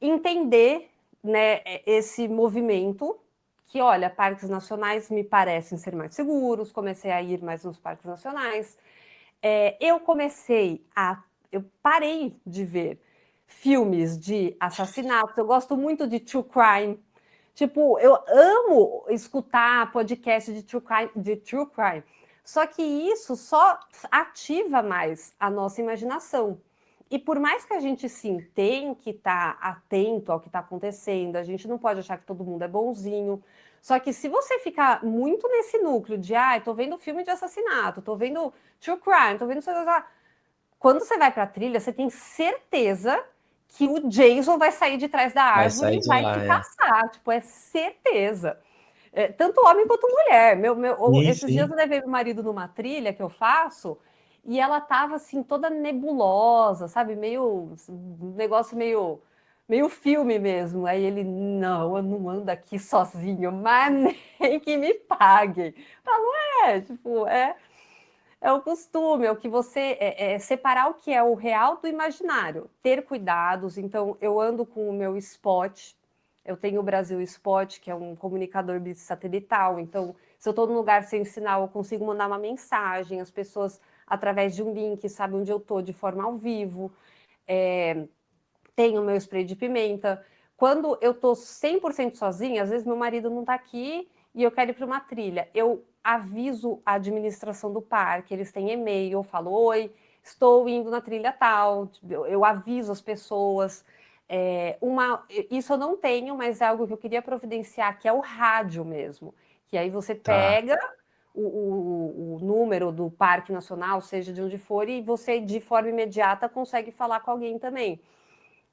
Speaker 2: entender, né, esse movimento que, olha, parques nacionais me parecem ser mais seguros, comecei a ir mais nos parques nacionais. Eu parei de ver filmes de assassinatos, eu gosto muito de true crime. Tipo, eu amo escutar podcast de true crime. Só que isso só ativa mais a nossa imaginação. E por mais que a gente sim tem que estar atento ao que está acontecendo, a gente não pode achar que todo mundo é bonzinho. Só que se você ficar muito nesse núcleo de, tô vendo filme de assassinato, tô vendo true crime, tô vendo. Quando você vai para a trilha, você tem certeza que o Jason vai sair de trás da
Speaker 1: Vai
Speaker 2: árvore
Speaker 1: sair
Speaker 2: e
Speaker 1: de
Speaker 2: vai
Speaker 1: lá,
Speaker 2: te
Speaker 1: é.
Speaker 2: caçar. Tipo, é certeza. Tanto homem quanto mulher.
Speaker 1: Sim,
Speaker 2: Esses dias
Speaker 1: sim.
Speaker 2: eu levei meu marido numa trilha que eu faço e ela tava assim, toda nebulosa, sabe? Meio. Um negócio meio filme mesmo. Aí ele, não, eu não ando aqui sozinho, mas nem que me paguem. Eu falo, tipo, é o costume, é o que você separar o que é o real do imaginário, ter cuidados. Então, eu ando com o meu Spot, eu tenho o Brasil Spot, que é um comunicador satelital. Então, se eu estou num lugar sem sinal, eu consigo mandar uma mensagem, as pessoas, através de um link, sabem onde eu estou de forma ao vivo. Tenho o meu spray de pimenta. Quando eu estou 100% sozinha, às vezes meu marido não está aqui e eu quero ir para uma trilha. Eu aviso a administração do parque, eles têm e-mail, eu falo, oi, estou indo na trilha tal, eu aviso as pessoas. Isso eu não tenho, mas é algo que eu queria providenciar, que é o rádio mesmo. Que aí você
Speaker 1: Tá.
Speaker 2: pega o número do Parque Nacional, seja de onde for, e você, de forma imediata, consegue falar com alguém também.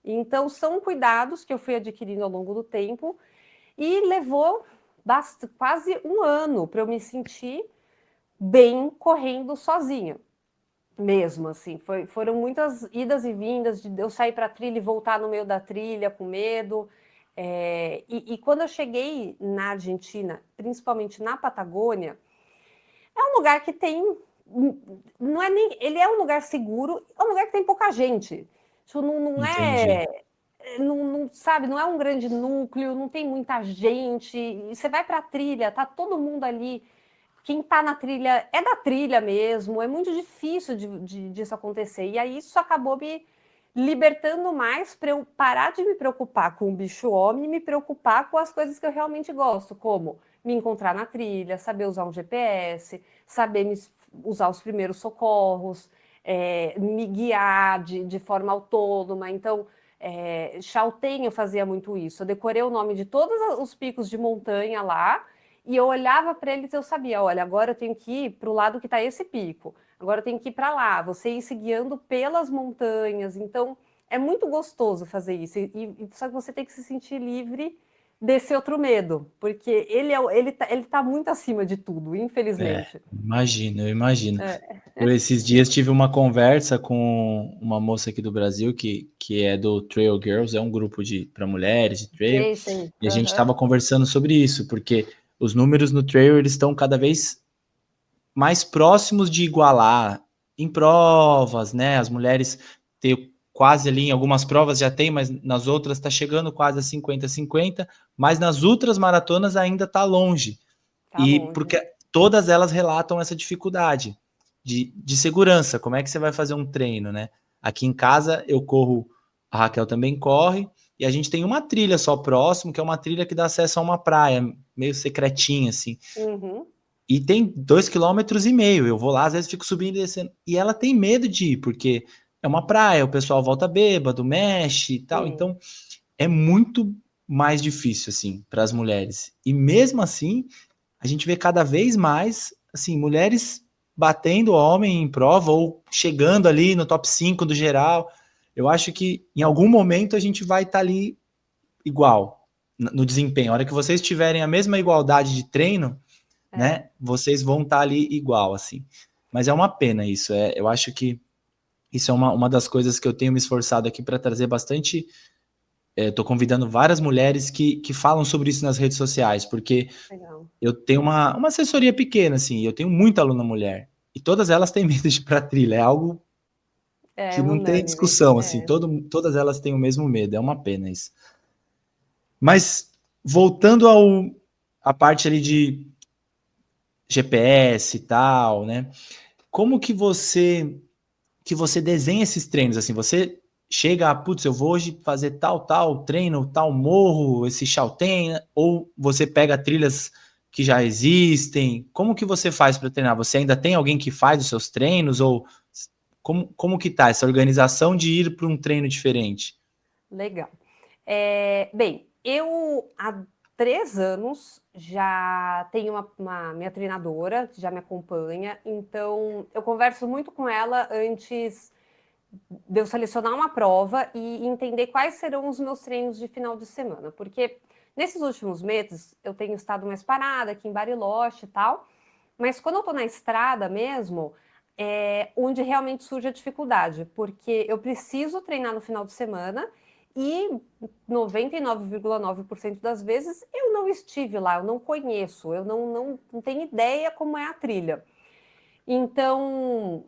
Speaker 2: Então, são cuidados que eu fui adquirindo ao longo do tempo e levou quase um ano para eu me sentir bem correndo sozinha. Mesmo, assim. Foram muitas idas e vindas, de eu sair para a trilha e voltar no meio da trilha com medo. E quando eu cheguei na Argentina, principalmente na Patagônia, é um lugar que tem. Não é nem. Ele é um lugar seguro, é um lugar que tem pouca gente. Isso não
Speaker 1: Entendi.
Speaker 2: é. Sabe, não é um grande núcleo, não tem muita gente. E você vai para a trilha, tá todo mundo ali. Quem está na trilha é da trilha mesmo, é muito difícil disso acontecer. E aí isso acabou me libertando mais para eu parar de me preocupar com o bicho homem e me preocupar com as coisas que eu realmente gosto, como me encontrar na trilha, saber usar um GPS, saber usar os primeiros socorros, me guiar de forma autônoma. Então, Chaltén eu fazia muito isso. Eu decorei o nome de todos os picos de montanha lá, e eu olhava para eles e eu sabia, olha, agora eu tenho que ir para o lado que está esse pico, agora eu tenho que ir para lá, você ir se guiando pelas montanhas. Então, é muito gostoso fazer isso, só que você tem que se sentir livre desse outro medo, porque ele tá muito acima de tudo, infelizmente.
Speaker 1: Imagino, eu imagino.
Speaker 2: É.
Speaker 1: Eu esses dias tive uma conversa com uma moça aqui do Brasil que é do Trail Girls, é um grupo para mulheres de trail,
Speaker 2: Sei, sei.
Speaker 1: e a gente
Speaker 2: Uhum.
Speaker 1: estava conversando sobre isso, porque os números no trail eles estão cada vez mais próximos de igualar em provas, né? As mulheres têm quase ali, em algumas provas já tem, mas nas outras está chegando quase a 50-50, mas nas outras maratonas ainda está longe.
Speaker 2: Tá
Speaker 1: E
Speaker 2: longe.
Speaker 1: porque todas elas relatam essa dificuldade de segurança. Como é que você vai fazer um treino, né? Aqui em casa eu corro, a Raquel também corre, e a gente tem uma trilha só próximo, que é uma trilha que dá acesso a uma praia, meio secretinha, assim.
Speaker 2: Uhum.
Speaker 1: E tem 2,5 km. Eu vou lá, às vezes fico subindo e descendo. E ela tem medo de ir, porque é uma praia, o pessoal volta bêbado, mexe e tal.
Speaker 2: Sim.
Speaker 1: Então, é muito mais difícil, assim, para as mulheres. E mesmo assim, a gente vê cada vez mais, assim, mulheres batendo homem em prova ou chegando ali no top 5 do geral. Eu acho que em algum momento a gente vai estar ali igual no desempenho. A hora que vocês tiverem a mesma igualdade de treino,
Speaker 2: É.
Speaker 1: né, vocês vão estar ali igual, assim. Mas é uma pena isso. Eu acho que isso é uma das coisas que eu tenho me esforçado aqui para trazer bastante. Estou convidando várias mulheres que falam sobre isso nas redes sociais, porque
Speaker 2: Legal.
Speaker 1: eu tenho uma assessoria pequena, assim, eu tenho muita aluna mulher, e todas elas têm medo de ir para trilha, é algo
Speaker 2: É
Speaker 1: que não tem
Speaker 2: unânime.
Speaker 1: discussão, assim,
Speaker 2: É.
Speaker 1: todas elas têm o mesmo medo, é uma pena isso. Mas, voltando a parte ali de GPS e tal, né, como que você desenha esses treinos, assim, você chega a, putz, eu vou hoje fazer tal treino, tal morro, esse Chaltén, ou você pega trilhas que já existem, como que você faz para treinar? Você ainda tem alguém que faz os seus treinos, ou como que tá essa organização de ir para um treino diferente?
Speaker 2: Legal. Bem, eu há 3 anos já tenho minha treinadora que já me acompanha, então eu converso muito com ela antes de eu selecionar uma prova e entender quais serão os meus treinos de final de semana, porque nesses últimos meses eu tenho estado mais parada aqui em Bariloche e tal, mas quando eu estou na estrada mesmo, é onde realmente surge a dificuldade, porque eu preciso treinar no final de semana e 99,9% das vezes eu não estive lá, eu não conheço, eu não tenho ideia como é a trilha. Então,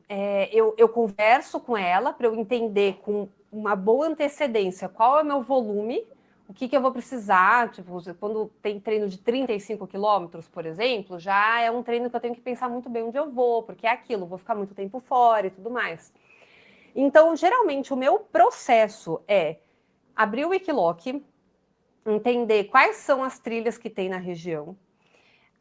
Speaker 2: eu converso com ela para eu entender com uma boa antecedência qual é o meu volume, o que eu vou precisar. Tipo, quando tem treino de 35 quilômetros, por exemplo, já é um treino que eu tenho que pensar muito bem onde eu vou, porque é aquilo, vou ficar muito tempo fora e tudo mais. Então, geralmente, o meu processo é abrir o Wikiloc, entender quais são as trilhas que tem na região.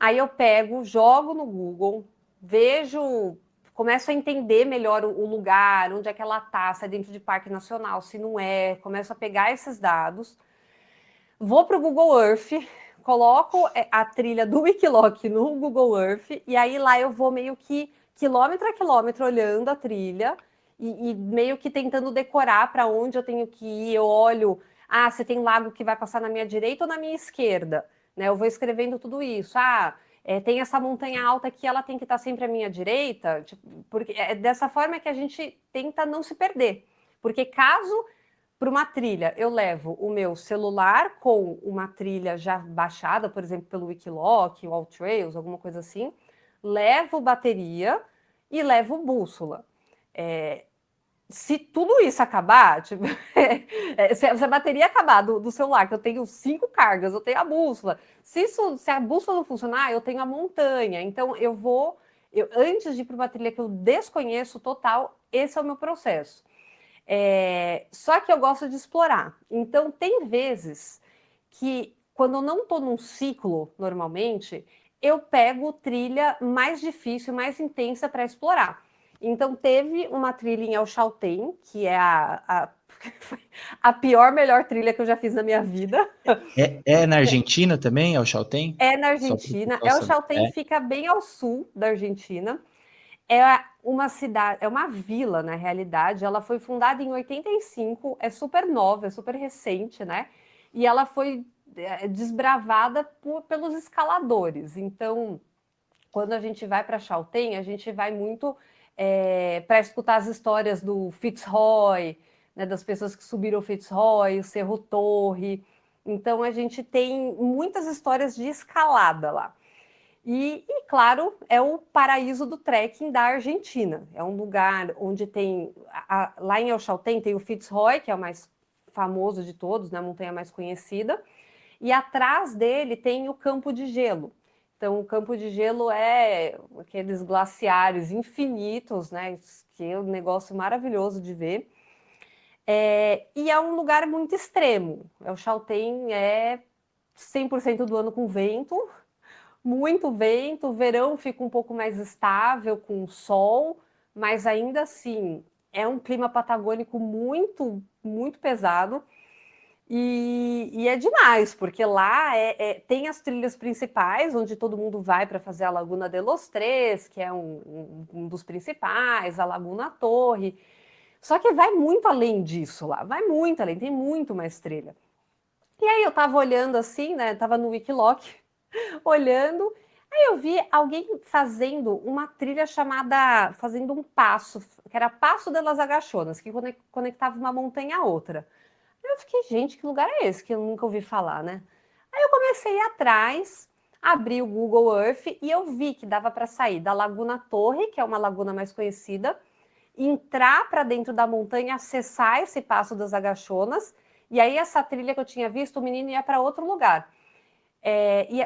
Speaker 2: Aí eu pego, jogo no Google, vejo, começo a entender melhor o lugar, onde é que ela está, se é dentro de parque nacional, se não é, começo a pegar esses dados, vou para o Google Earth, coloco a trilha do Wikiloc no Google Earth, e aí lá eu vou meio que quilômetro a quilômetro olhando a trilha e meio que tentando decorar para onde eu tenho que ir. Eu olho, você tem lago que vai passar na minha direita ou na minha esquerda, né? Eu vou escrevendo tudo isso. Tem essa montanha alta aqui, ela tem que estar sempre à minha direita, tipo, porque é dessa forma que a gente tenta não se perder. Porque caso para uma trilha eu levo o meu celular com uma trilha já baixada, por exemplo, pelo Wikiloc, o AllTrails, alguma coisa assim, levo bateria e levo bússola. Se tudo isso acabar, tipo, se a bateria acabar do celular, que eu tenho 5 cargas, eu tenho a bússola. Se a bússola não funcionar, eu tenho a montanha. Então, antes de ir para uma trilha que eu desconheço total, esse é o meu processo. Só que eu gosto de explorar. Então, tem vezes que, quando eu não estou num ciclo, normalmente, eu pego trilha mais difícil, mais intensa para explorar. Então, teve uma trilha em El Chaltén, que é a pior, melhor trilha que eu já fiz na minha vida.
Speaker 1: É na Argentina também, é o Chaltén?
Speaker 2: É na
Speaker 1: Só para o
Speaker 2: Argentina.
Speaker 1: pessoal
Speaker 2: El
Speaker 1: saber.
Speaker 2: Chaltén fica bem ao sul da Argentina. É uma cidade, é uma vila, na realidade. Ela foi fundada em 85, é super nova, é super recente, né? E ela foi desbravada pelos escaladores. Então, quando a gente vai para Chaltén, a gente vai muito para escutar as histórias do Fitzroy, né, das pessoas que subiram o Fitzroy, o Cerro Torre. Então, a gente tem muitas histórias de escalada lá. Claro, é o paraíso do trekking da Argentina. É um lugar onde tem... lá em El Chaltén tem o Fitzroy, que é o mais famoso de todos, né, a montanha mais conhecida. E atrás dele tem o Campo de Gelo. Então, o Campo de Gelo é aqueles glaciares infinitos, né, que é um negócio maravilhoso de ver. E é um lugar muito extremo. El Chaltén é 100% do ano com vento, muito vento, o verão fica um pouco mais estável, com sol, mas ainda assim é um clima patagônico muito, muito pesado. E é demais, porque lá tem as trilhas principais, onde todo mundo vai para fazer a Laguna de los Tres, que é um dos principais, a Laguna Torre. Só que vai muito além disso lá, vai muito além, tem muito mais trilha. E aí eu tava olhando assim, né? Tava no Wikiloc, olhando. Aí eu vi alguém fazendo uma trilha fazendo um passo, que era Passo de las Agachonas, que conectava uma montanha a outra. Aí eu fiquei, gente, que lugar é esse que eu nunca ouvi falar, né? Aí eu comecei a ir atrás, abri o Google Earth e eu vi que dava para sair da Laguna Torre, que é uma laguna mais conhecida, entrar para dentro da montanha, acessar esse Passo das Agachonas, e aí essa trilha que eu tinha visto, o menino ia para outro lugar.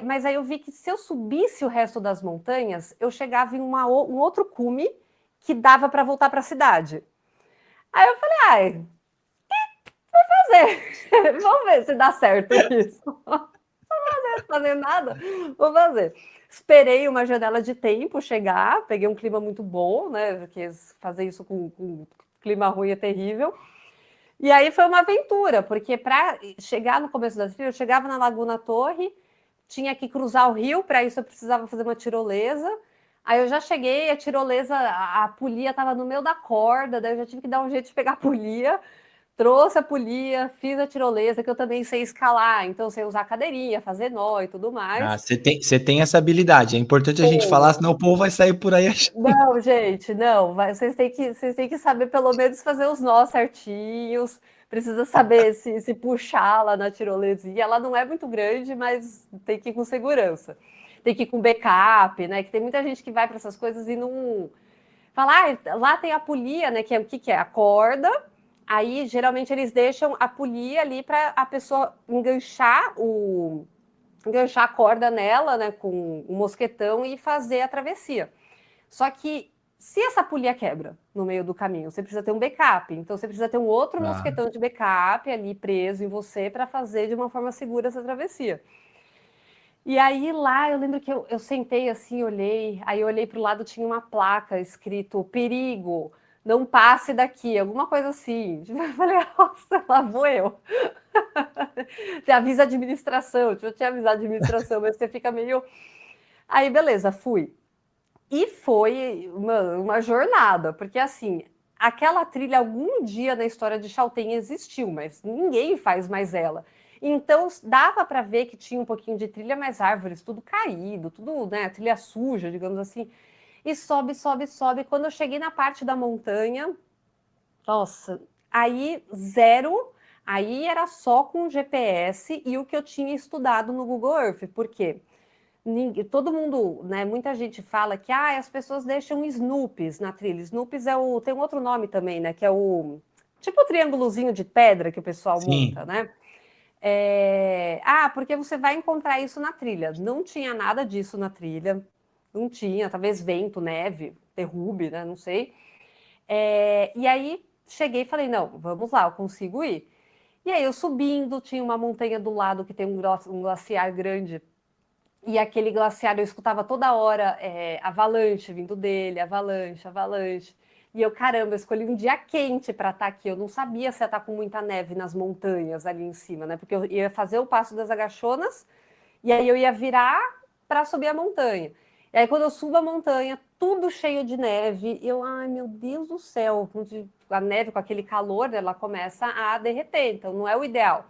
Speaker 2: Mas aí eu vi que se eu subisse o resto das montanhas, eu chegava em um outro cume que dava para voltar para a cidade. Aí eu falei, vou fazer. Vamos ver se dá certo isso. Não fazer nada, vou fazer. Esperei uma janela de tempo chegar, peguei um clima muito bom, né? Porque fazer isso com clima ruim é terrível. E aí foi uma aventura, porque para chegar no começo da trilha, eu chegava na Laguna Torre, tinha que cruzar o rio, para isso eu precisava fazer uma tirolesa. Aí eu já cheguei, a tirolesa, a polia estava no meio da corda, daí eu já tive que dar um jeito de pegar a polia. Trouxe a polia, fiz a tirolesa, que eu também sei escalar, então eu sei usar cadeirinha, fazer nó e tudo mais.
Speaker 1: Você tem essa habilidade, é importante a gente falar, senão o povo vai sair por aí achando.
Speaker 2: Não, gente, não. Vocês têm que saber pelo menos fazer os nós certinhos. Precisa saber se puxar lá na tirolesinha. Ela não é muito grande, mas tem que ir com segurança. Tem que ir com backup, né? Que tem muita gente que vai para essas coisas e não fala, lá tem a polia, né? Que é o que é? A corda. Aí geralmente eles deixam a polia ali para a pessoa enganchar a corda nela, né? Com o mosquetão e fazer a travessia. Só que se essa polia quebra no meio do caminho, você precisa ter um backup. Então você precisa ter um outro mosquetão de backup ali preso em você para fazer de uma forma segura essa travessia. E aí lá eu lembro que eu sentei assim, olhei, aí eu olhei para o lado, tinha uma placa escrito perigo, não passe daqui, alguma coisa assim. Eu falei, nossa, lá vou eu. Você avisa a administração, deixa eu te avisar a administração, mas você fica meio... Aí, beleza, fui. E foi uma jornada, porque assim, aquela trilha algum dia na história de Chaltén existiu, mas ninguém faz mais ela. Então dava para ver que tinha um pouquinho de trilha, mas árvores, tudo caído, tudo, né, trilha suja, digamos assim. E sobe, sobe, sobe. Quando eu cheguei na parte da montanha, nossa, aí zero, aí era só com GPS e o que eu tinha estudado no Google Earth. Por quê? Todo mundo, né? Muita gente fala que as pessoas deixam snoops na trilha. Snoops tem um outro nome também, né? Que é o tipo o triângulozinho de pedra que o pessoal monta,
Speaker 1: Sim.
Speaker 2: né? Porque você vai encontrar isso na trilha. Não tinha nada disso na trilha. Não tinha, talvez vento, neve, derrube, né? Não sei. E aí cheguei e falei, não, vamos lá, eu consigo ir. E aí eu subindo, tinha uma montanha do lado que tem um glaciar grande. E aquele glaciar eu escutava toda hora avalanche vindo dele, avalanche, avalanche. E eu, caramba, eu escolhi um dia quente para estar aqui. Eu não sabia se ia estar com muita neve nas montanhas ali em cima, né? Porque eu ia fazer o Passo das Agachonas e aí eu ia virar para subir a montanha. E aí quando eu subo a montanha, tudo cheio de neve, eu, ai meu Deus do céu, a neve com aquele calor, ela começa a derreter, então não é o ideal.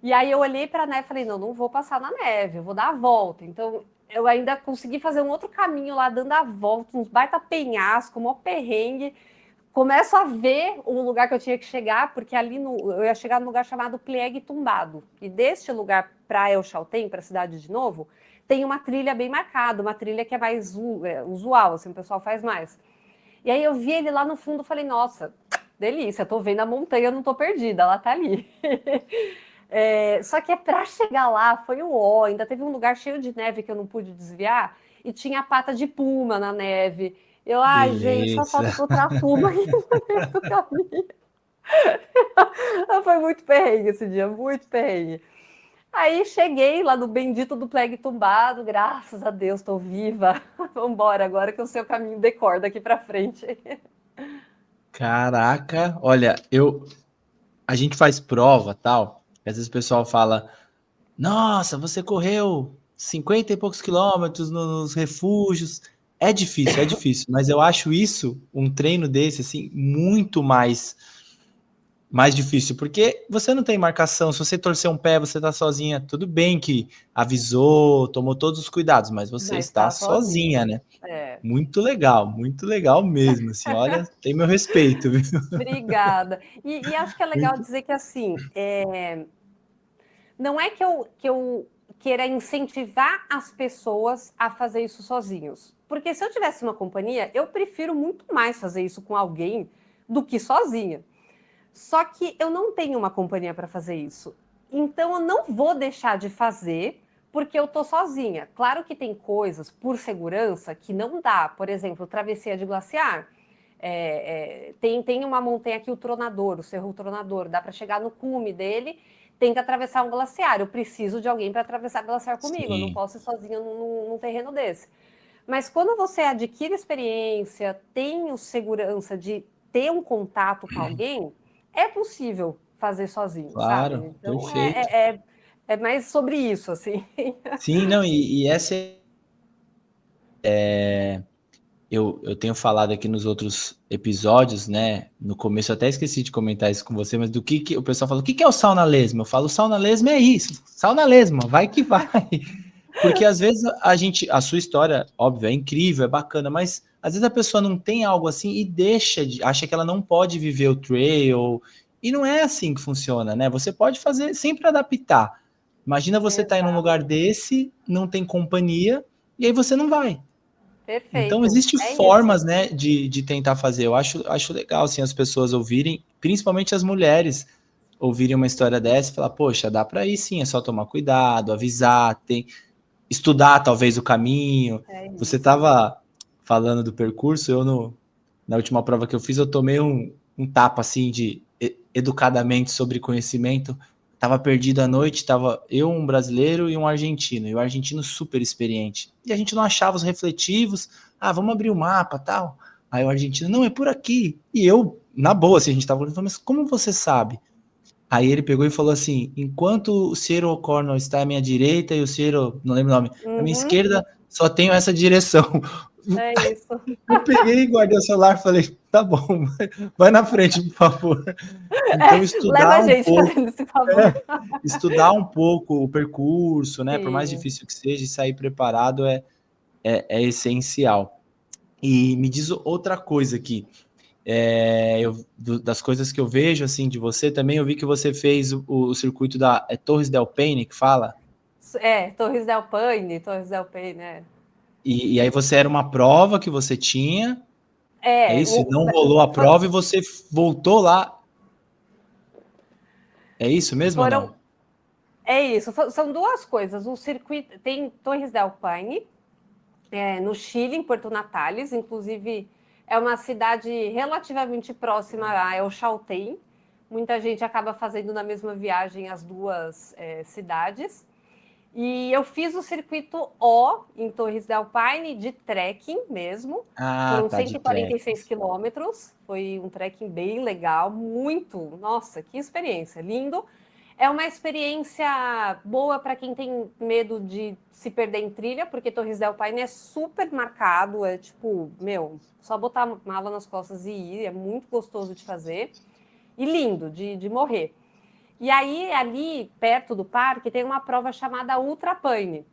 Speaker 2: E aí eu olhei para a neve e falei, não vou passar na neve, eu vou dar a volta. Então eu ainda consegui fazer um outro caminho lá, dando a volta, uns baita penhasco, mó perrengue. Começo a ver o lugar que eu tinha que chegar, porque ali eu ia chegar num lugar chamado Pliegue Tumbado. E deste lugar para El Chaltén, para a cidade de novo, tem uma trilha bem marcada, uma trilha que é mais usual, assim, o pessoal faz mais. E aí eu vi ele lá no fundo, falei, nossa, delícia, tô vendo a montanha, não tô perdida, ela tá ali. Só que para chegar lá foi o ó, ainda teve um lugar cheio de neve que eu não pude desviar e tinha pata de puma na neve. Eu, gente, só
Speaker 1: Beleza.
Speaker 2: falta encontrar a puma aqui no meio do caminho. Foi muito perrengue esse dia, muito perrengue. Aí cheguei lá no bendito do Plegue Tumbado, graças a Deus, tô viva. Vamos embora agora que o seu caminho decor daqui para frente.
Speaker 1: Caraca, olha, a gente faz prova, tal, e às vezes o pessoal fala, nossa, você correu 50 e poucos quilômetros nos refúgios. É difícil, mas eu acho isso, um treino desse, assim, muito mais difícil, porque você não tem marcação, se você torcer um pé, você tá sozinha, tudo bem que avisou, tomou todos os cuidados, mas você
Speaker 2: Mas
Speaker 1: está
Speaker 2: tá
Speaker 1: sozinha,
Speaker 2: sozinha.
Speaker 1: né? Muito legal mesmo, assim, olha, tem meu respeito, viu?
Speaker 2: Obrigada. E acho que é legal dizer que assim, não é que eu queira incentivar as pessoas a fazer isso sozinhos. Porque se eu tivesse uma companhia, eu prefiro muito mais fazer isso com alguém do que sozinha. Só que eu não tenho uma companhia para fazer isso. Então eu não vou deixar de fazer porque eu tô sozinha. Claro que tem coisas por segurança que não dá. Por exemplo, travessia de glaciar. Tem uma montanha aqui, o Tronador, o Cerro Tronador. Dá para chegar no cume dele, tem que atravessar um glaciar. Eu preciso de alguém para atravessar o glaciar comigo. Eu não
Speaker 1: Sim,
Speaker 2: posso ir sozinha num terreno desse. Mas quando você adquire experiência, tem o segurança de ter um contato com alguém, é possível fazer sozinho, sabe?
Speaker 1: claro,
Speaker 2: Então
Speaker 1: perfeito.
Speaker 2: é mais sobre isso, assim.
Speaker 1: Sim, não, e essa eu tenho falado aqui nos outros episódios, né? No começo eu até esqueci de comentar isso com você, mas do que o pessoal fala, o que é o sauna lesma? Eu falo, sauna lesma é isso, sauna lesma, vai que vai. Porque às vezes a sua história, óbvio, é incrível, é bacana, mas às vezes a pessoa não tem algo assim e acha que ela não pode viver o trail, e não é assim que funciona, né? Você pode fazer, sempre adaptar. Imagina você estar em um lugar
Speaker 2: Exato.
Speaker 1: desse, não tem companhia, e aí você não vai. Então,
Speaker 2: Perfeito.
Speaker 1: existem
Speaker 2: É isso.
Speaker 1: formas, né, de tentar fazer. Eu acho legal, assim, as pessoas ouvirem, principalmente as mulheres, ouvirem uma história dessa e falar, poxa, dá para ir sim, é só tomar cuidado, avisar, estudar talvez o caminho.
Speaker 2: É
Speaker 1: Você
Speaker 2: isso.
Speaker 1: estava falando do percurso, na última prova que eu fiz, eu tomei um tapa, assim, de educadamente sobre conhecimento. Tava perdido à noite, tava eu, um brasileiro e um argentino, e o argentino super experiente. E a gente não achava os refletivos, vamos abrir o mapa, tal. Aí o argentino, não, é por aqui. E eu, na boa, assim, a gente tava falando, mas como você sabe? Aí ele pegou e falou assim: enquanto o Cerro O'Connor está à minha direita e o Cerro, não lembro o nome, à minha esquerda, só tenho essa direção.
Speaker 2: É isso.
Speaker 1: Eu peguei, guardei o celular e falei: tá bom, vai na frente, por favor. Então,
Speaker 2: Leva
Speaker 1: estudar
Speaker 2: a
Speaker 1: um
Speaker 2: gente
Speaker 1: pouco,
Speaker 2: fazendo esse favor.
Speaker 1: estudar um pouco o percurso, né? Por mais
Speaker 2: Sim.
Speaker 1: difícil que seja, e sair preparado é essencial. E me diz outra coisa aqui. Das coisas que eu vejo assim de você também, eu vi que você fez o circuito da Torres del Paine, que fala,
Speaker 2: Torres del Paine, né?
Speaker 1: e aí você era uma prova que você tinha, é
Speaker 2: É,
Speaker 1: isso? E não rolou a prova e você voltou lá. É isso mesmo ou
Speaker 2: foram.
Speaker 1: não?
Speaker 2: É isso, são duas coisas. O circuito tem Torres del Paine, no Chile, em Porto Natales, inclusive é uma cidade relativamente próxima a El Chaltén. Muita gente acaba fazendo na mesma viagem as duas cidades. E eu fiz o circuito O em Torres del Paine, de trekking mesmo.
Speaker 1: Ah,
Speaker 2: Foram
Speaker 1: tá, de trek.
Speaker 2: 146 quilômetros. Foi um trekking bem legal, muito. Nossa, que experiência, lindo. É uma experiência boa para quem tem medo de se perder em trilha, porque Torres del Paine é super marcado. É tipo, meu, só botar a mala nas costas e ir. É muito gostoso de fazer. E lindo, de morrer. E aí, ali perto do parque, tem uma prova chamada Ultra Paine.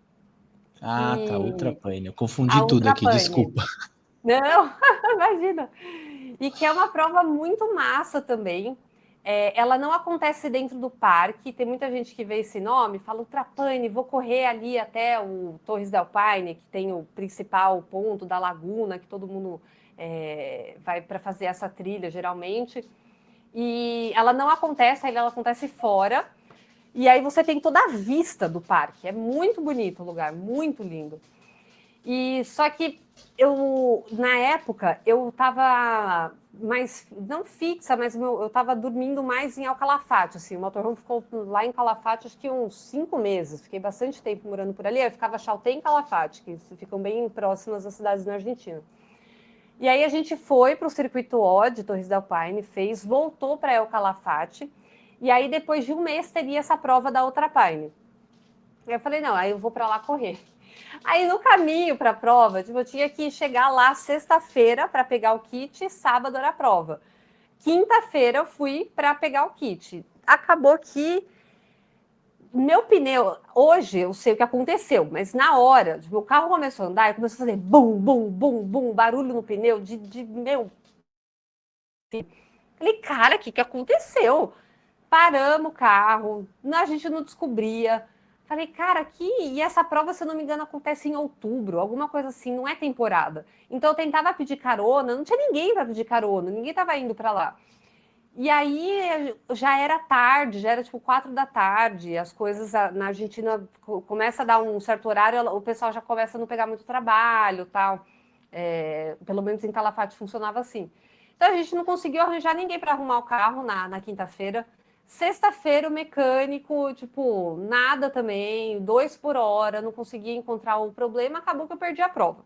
Speaker 1: Ah, tá, Ultra
Speaker 2: Que
Speaker 1: Paine. Eu confundi
Speaker 2: a
Speaker 1: tudo
Speaker 2: Ultra
Speaker 1: aqui,
Speaker 2: Paine.
Speaker 1: desculpa.
Speaker 2: Não, imagina. E que é uma prova muito massa também. Ela não acontece dentro do parque. Tem muita gente que vê esse nome e fala Ultra Paine, vou correr ali até o Torres del Paine, que tem o principal ponto da laguna, que todo mundo vai para fazer essa trilha, geralmente. E ela não acontece, ela acontece fora. E aí você tem toda a vista do parque. É muito bonito o lugar, muito lindo. E só que eu, na época, eu estava mais, não fixa, mas eu estava dormindo mais em Alcalafate, assim, o motorhome ficou lá em Calafate acho que uns 5 meses, fiquei bastante tempo morando por ali, eu ficava Chaltén e Calafate, que ficam bem próximas das cidades na Argentina. E aí a gente foi para o circuito O de Torres del Paine, fez, voltou para El Calafate, e aí depois de um mês teria essa prova da Outra Paine. Aí eu falei, não, aí eu vou para lá correr. Aí no caminho para a prova, tipo, eu tinha que chegar lá sexta-feira para pegar o kit, sábado era a prova. Quinta-feira eu fui para pegar o kit. Acabou que meu pneu, hoje eu sei o que aconteceu, mas na hora, tipo, o carro começou a andar e começou a fazer bum, bum, bum, bum, barulho no pneu meu. Falei, cara, o que aconteceu? Paramos o carro, a gente não descobria. Falei, cara, e essa prova, se eu não me engano, acontece em outubro, alguma coisa assim, não é temporada. Então eu tentava pedir carona, não tinha ninguém para pedir carona, ninguém estava indo para lá. E aí já era tarde, já era tipo 4 da tarde, as coisas na Argentina começa a dar um certo horário, o pessoal já começa a não pegar muito trabalho, tal. Pelo menos em Calafate funcionava assim. Então a gente não conseguiu arranjar ninguém para arrumar o carro na quinta-feira. Sexta-feira o mecânico, tipo, nada também, 2 por hora, não conseguia encontrar o problema, acabou que eu perdi a prova.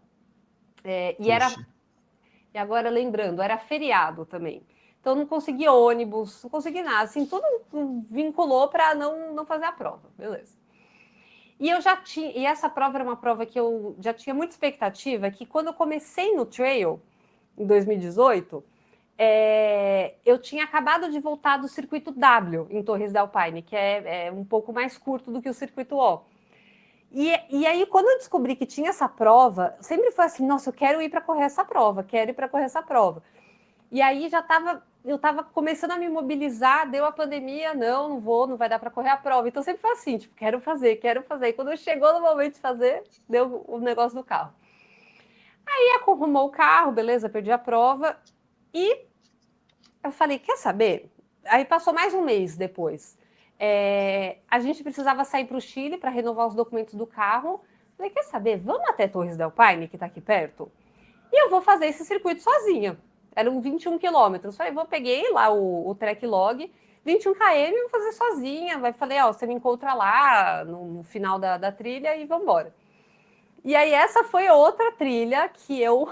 Speaker 1: Puxa.
Speaker 2: E agora lembrando, era feriado também. Então não consegui ônibus, não consegui nada, assim, tudo vinculou para não fazer a prova, beleza. E eu já tinha, e essa prova era uma prova que eu já tinha muita expectativa, que quando eu comecei no trail, em 2018, eu tinha acabado de voltar do circuito W em Torres del Paine, que é um pouco mais curto do que o circuito O. E aí, quando eu descobri que tinha essa prova, sempre foi assim, nossa, eu quero ir para correr essa prova, quero ir para correr essa prova. E aí eu estava começando a me mobilizar, deu a pandemia, não vou, não vai dar para correr a prova. Então sempre foi assim, tipo, quero fazer, quero fazer. E quando chegou no momento de fazer, deu o negócio do carro. Aí arrumou o carro, beleza, perdi a prova. E eu falei, quer saber? Aí passou mais um mês depois. A gente precisava sair para o Chile para renovar os documentos do carro. Falei, quer saber? Vamos até Torres del Paine, que está aqui perto? E eu vou fazer esse circuito sozinha. Eram 21 quilômetros. Falei, peguei lá o track log, 21 km, vou fazer sozinha. Falei, ó, você me encontra lá no final da trilha e vamos embora. E aí essa foi outra trilha que eu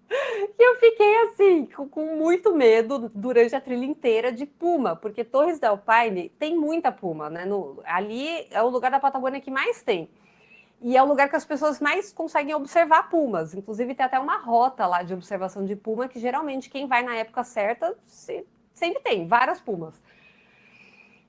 Speaker 2: E eu fiquei assim, com muito medo durante a trilha inteira de puma, porque Torres del Paine tem muita puma, né? Ali é o lugar da Patagônia que mais tem. E é o lugar que as pessoas mais conseguem observar pumas. Inclusive, tem até uma rota lá de observação de puma, que geralmente quem vai na época certa sempre tem várias pumas.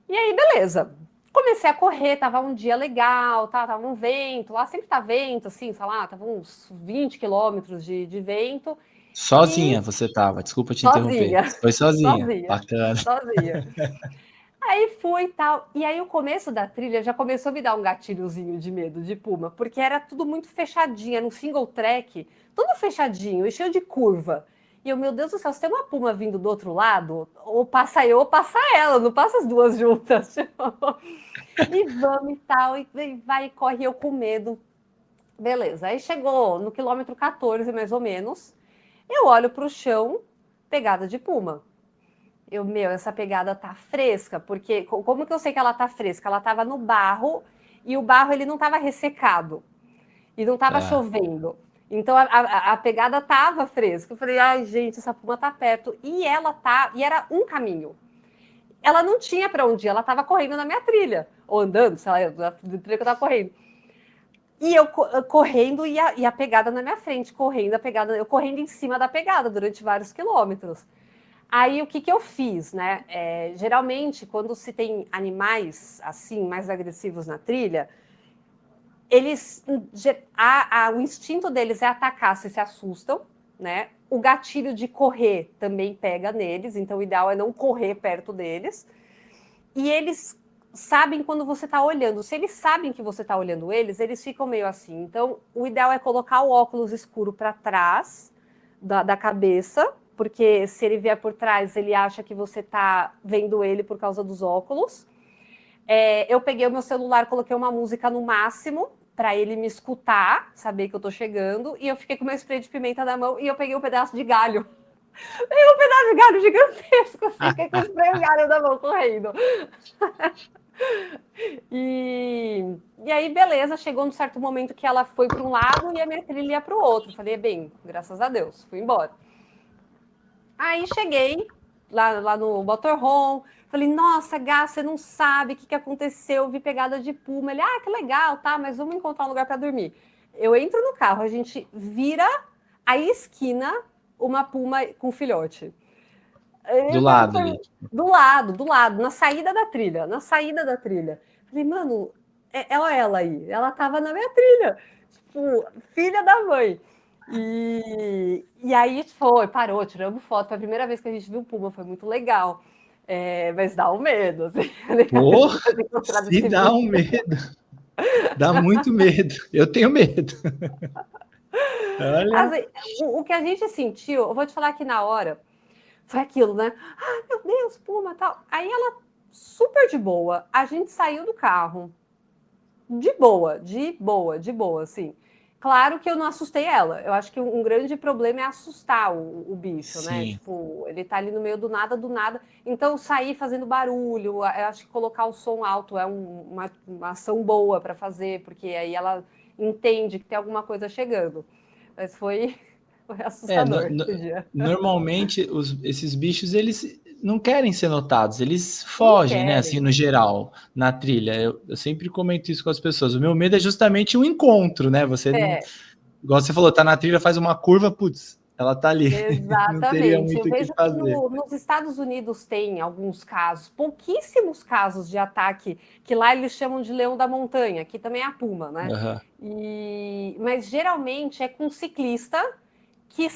Speaker 2: E aí, beleza. Comecei a correr, tava um dia legal, tava um vento, lá sempre tá vento, assim, sei lá, tava uns 20 quilômetros de vento. E
Speaker 1: Sozinha você tava, desculpa te interromper.
Speaker 2: sozinha,
Speaker 1: Foi sozinha.
Speaker 2: sozinha,
Speaker 1: Bacana.
Speaker 2: sozinha. Aí fui e tal. E aí o começo da trilha já começou a me dar um gatilhozinho de medo de puma, porque era tudo muito fechadinho, era um single track, tudo fechadinho e cheio de curva. E eu, meu Deus do céu, se tem uma puma vindo do outro lado, ou passa eu ou passa ela, não passa as duas juntas. E vamos e tal, e vai e corre eu com medo. Beleza, aí chegou no quilômetro 14, mais ou menos, eu olho para o chão, pegada de puma. Essa pegada tá fresca, porque como que eu sei que ela tá fresca? Ela tava no barro e o barro ele não tava ressecado e não tava
Speaker 1: Tá.
Speaker 2: chovendo. Então a pegada tava fresca. Eu falei, ai, gente, essa puma tá perto. E era um caminho. Ela não tinha para onde ir, ela tava correndo na minha trilha, ou andando, sei lá, na trilha que eu tava correndo. E eu correndo e a pegada na minha frente, correndo, eu correndo em cima da pegada durante vários quilômetros. Aí o que eu fiz, né? Geralmente, quando se tem animais assim, mais agressivos na trilha, eles. O instinto deles é atacar se assustam, né? O gatilho de correr também pega neles, então o ideal é não correr perto deles. E eles sabem quando você está olhando. Se eles sabem que você está olhando eles ficam meio assim. Então, o ideal é colocar o óculos escuro para trás da cabeça, porque se ele vier por trás, ele acha que você está vendo ele por causa dos óculos. Eu peguei o meu celular, coloquei uma música no máximo para ele me escutar, saber que eu estou chegando, e eu fiquei com meu spray de pimenta na mão e eu peguei um pedaço de galho. Peguei um pedaço de galho gigantesco, assim, fiquei com o spray de galho na mão correndo. E aí, beleza, chegou num certo momento que ela foi para um lado e a minha trilha ia para o outro. Falei, bem, graças a Deus, fui embora. Aí cheguei lá no motorhome, falei, nossa, Gá, você não sabe o que aconteceu, eu vi pegada de puma. Ele, que legal, tá, mas vamos encontrar um lugar para dormir. Eu entro no carro, a gente vira a esquina, uma puma com filhote.
Speaker 1: Do lado ali.
Speaker 2: Do lado, na saída da trilha. Falei, mano, ela aí, ela tava na minha trilha, tipo, filha da mãe. E aí parou, tiramos foto, foi a primeira vez que a gente viu puma, foi muito legal. Mas dá um medo, assim,
Speaker 1: Pô,
Speaker 2: encontrado
Speaker 1: se
Speaker 2: esse
Speaker 1: dá
Speaker 2: bicho.
Speaker 1: um medo. Dá muito medo. Eu tenho medo. Olha.
Speaker 2: Assim, o que a gente sentiu, eu vou te falar que na hora, foi aquilo, né? Ai, meu Deus, puma, tal. Aí ela, super de boa, a gente saiu do carro, de boa, assim. Claro que eu não assustei ela. Eu acho que um grande problema é assustar o bicho, né?
Speaker 1: Sim.
Speaker 2: Tipo, ele tá ali no meio do nada, do nada. Então, sair fazendo barulho, eu acho que colocar o som alto é uma ação boa para fazer, porque aí ela entende que tem alguma coisa chegando. Mas foi
Speaker 1: É,
Speaker 2: assustador esse dia.
Speaker 1: normalmente esses bichos eles não querem ser notados, eles
Speaker 2: Não
Speaker 1: fogem, né? Assim,
Speaker 2: querem.
Speaker 1: no geral, na trilha. Eu sempre comento isso com as pessoas. O meu medo é justamente o encontro, né? Você não,
Speaker 2: É,
Speaker 1: igual você falou, tá na trilha, faz uma curva, putz, ela tá ali. Não teria
Speaker 2: exatamente. Eu
Speaker 1: muito o que
Speaker 2: vejo que
Speaker 1: fazer.
Speaker 2: nos Estados Unidos tem alguns casos, pouquíssimos casos de ataque, que lá eles chamam de leão da montanha, que também é a puma, né?
Speaker 1: Aham,
Speaker 2: Mas geralmente é com ciclista que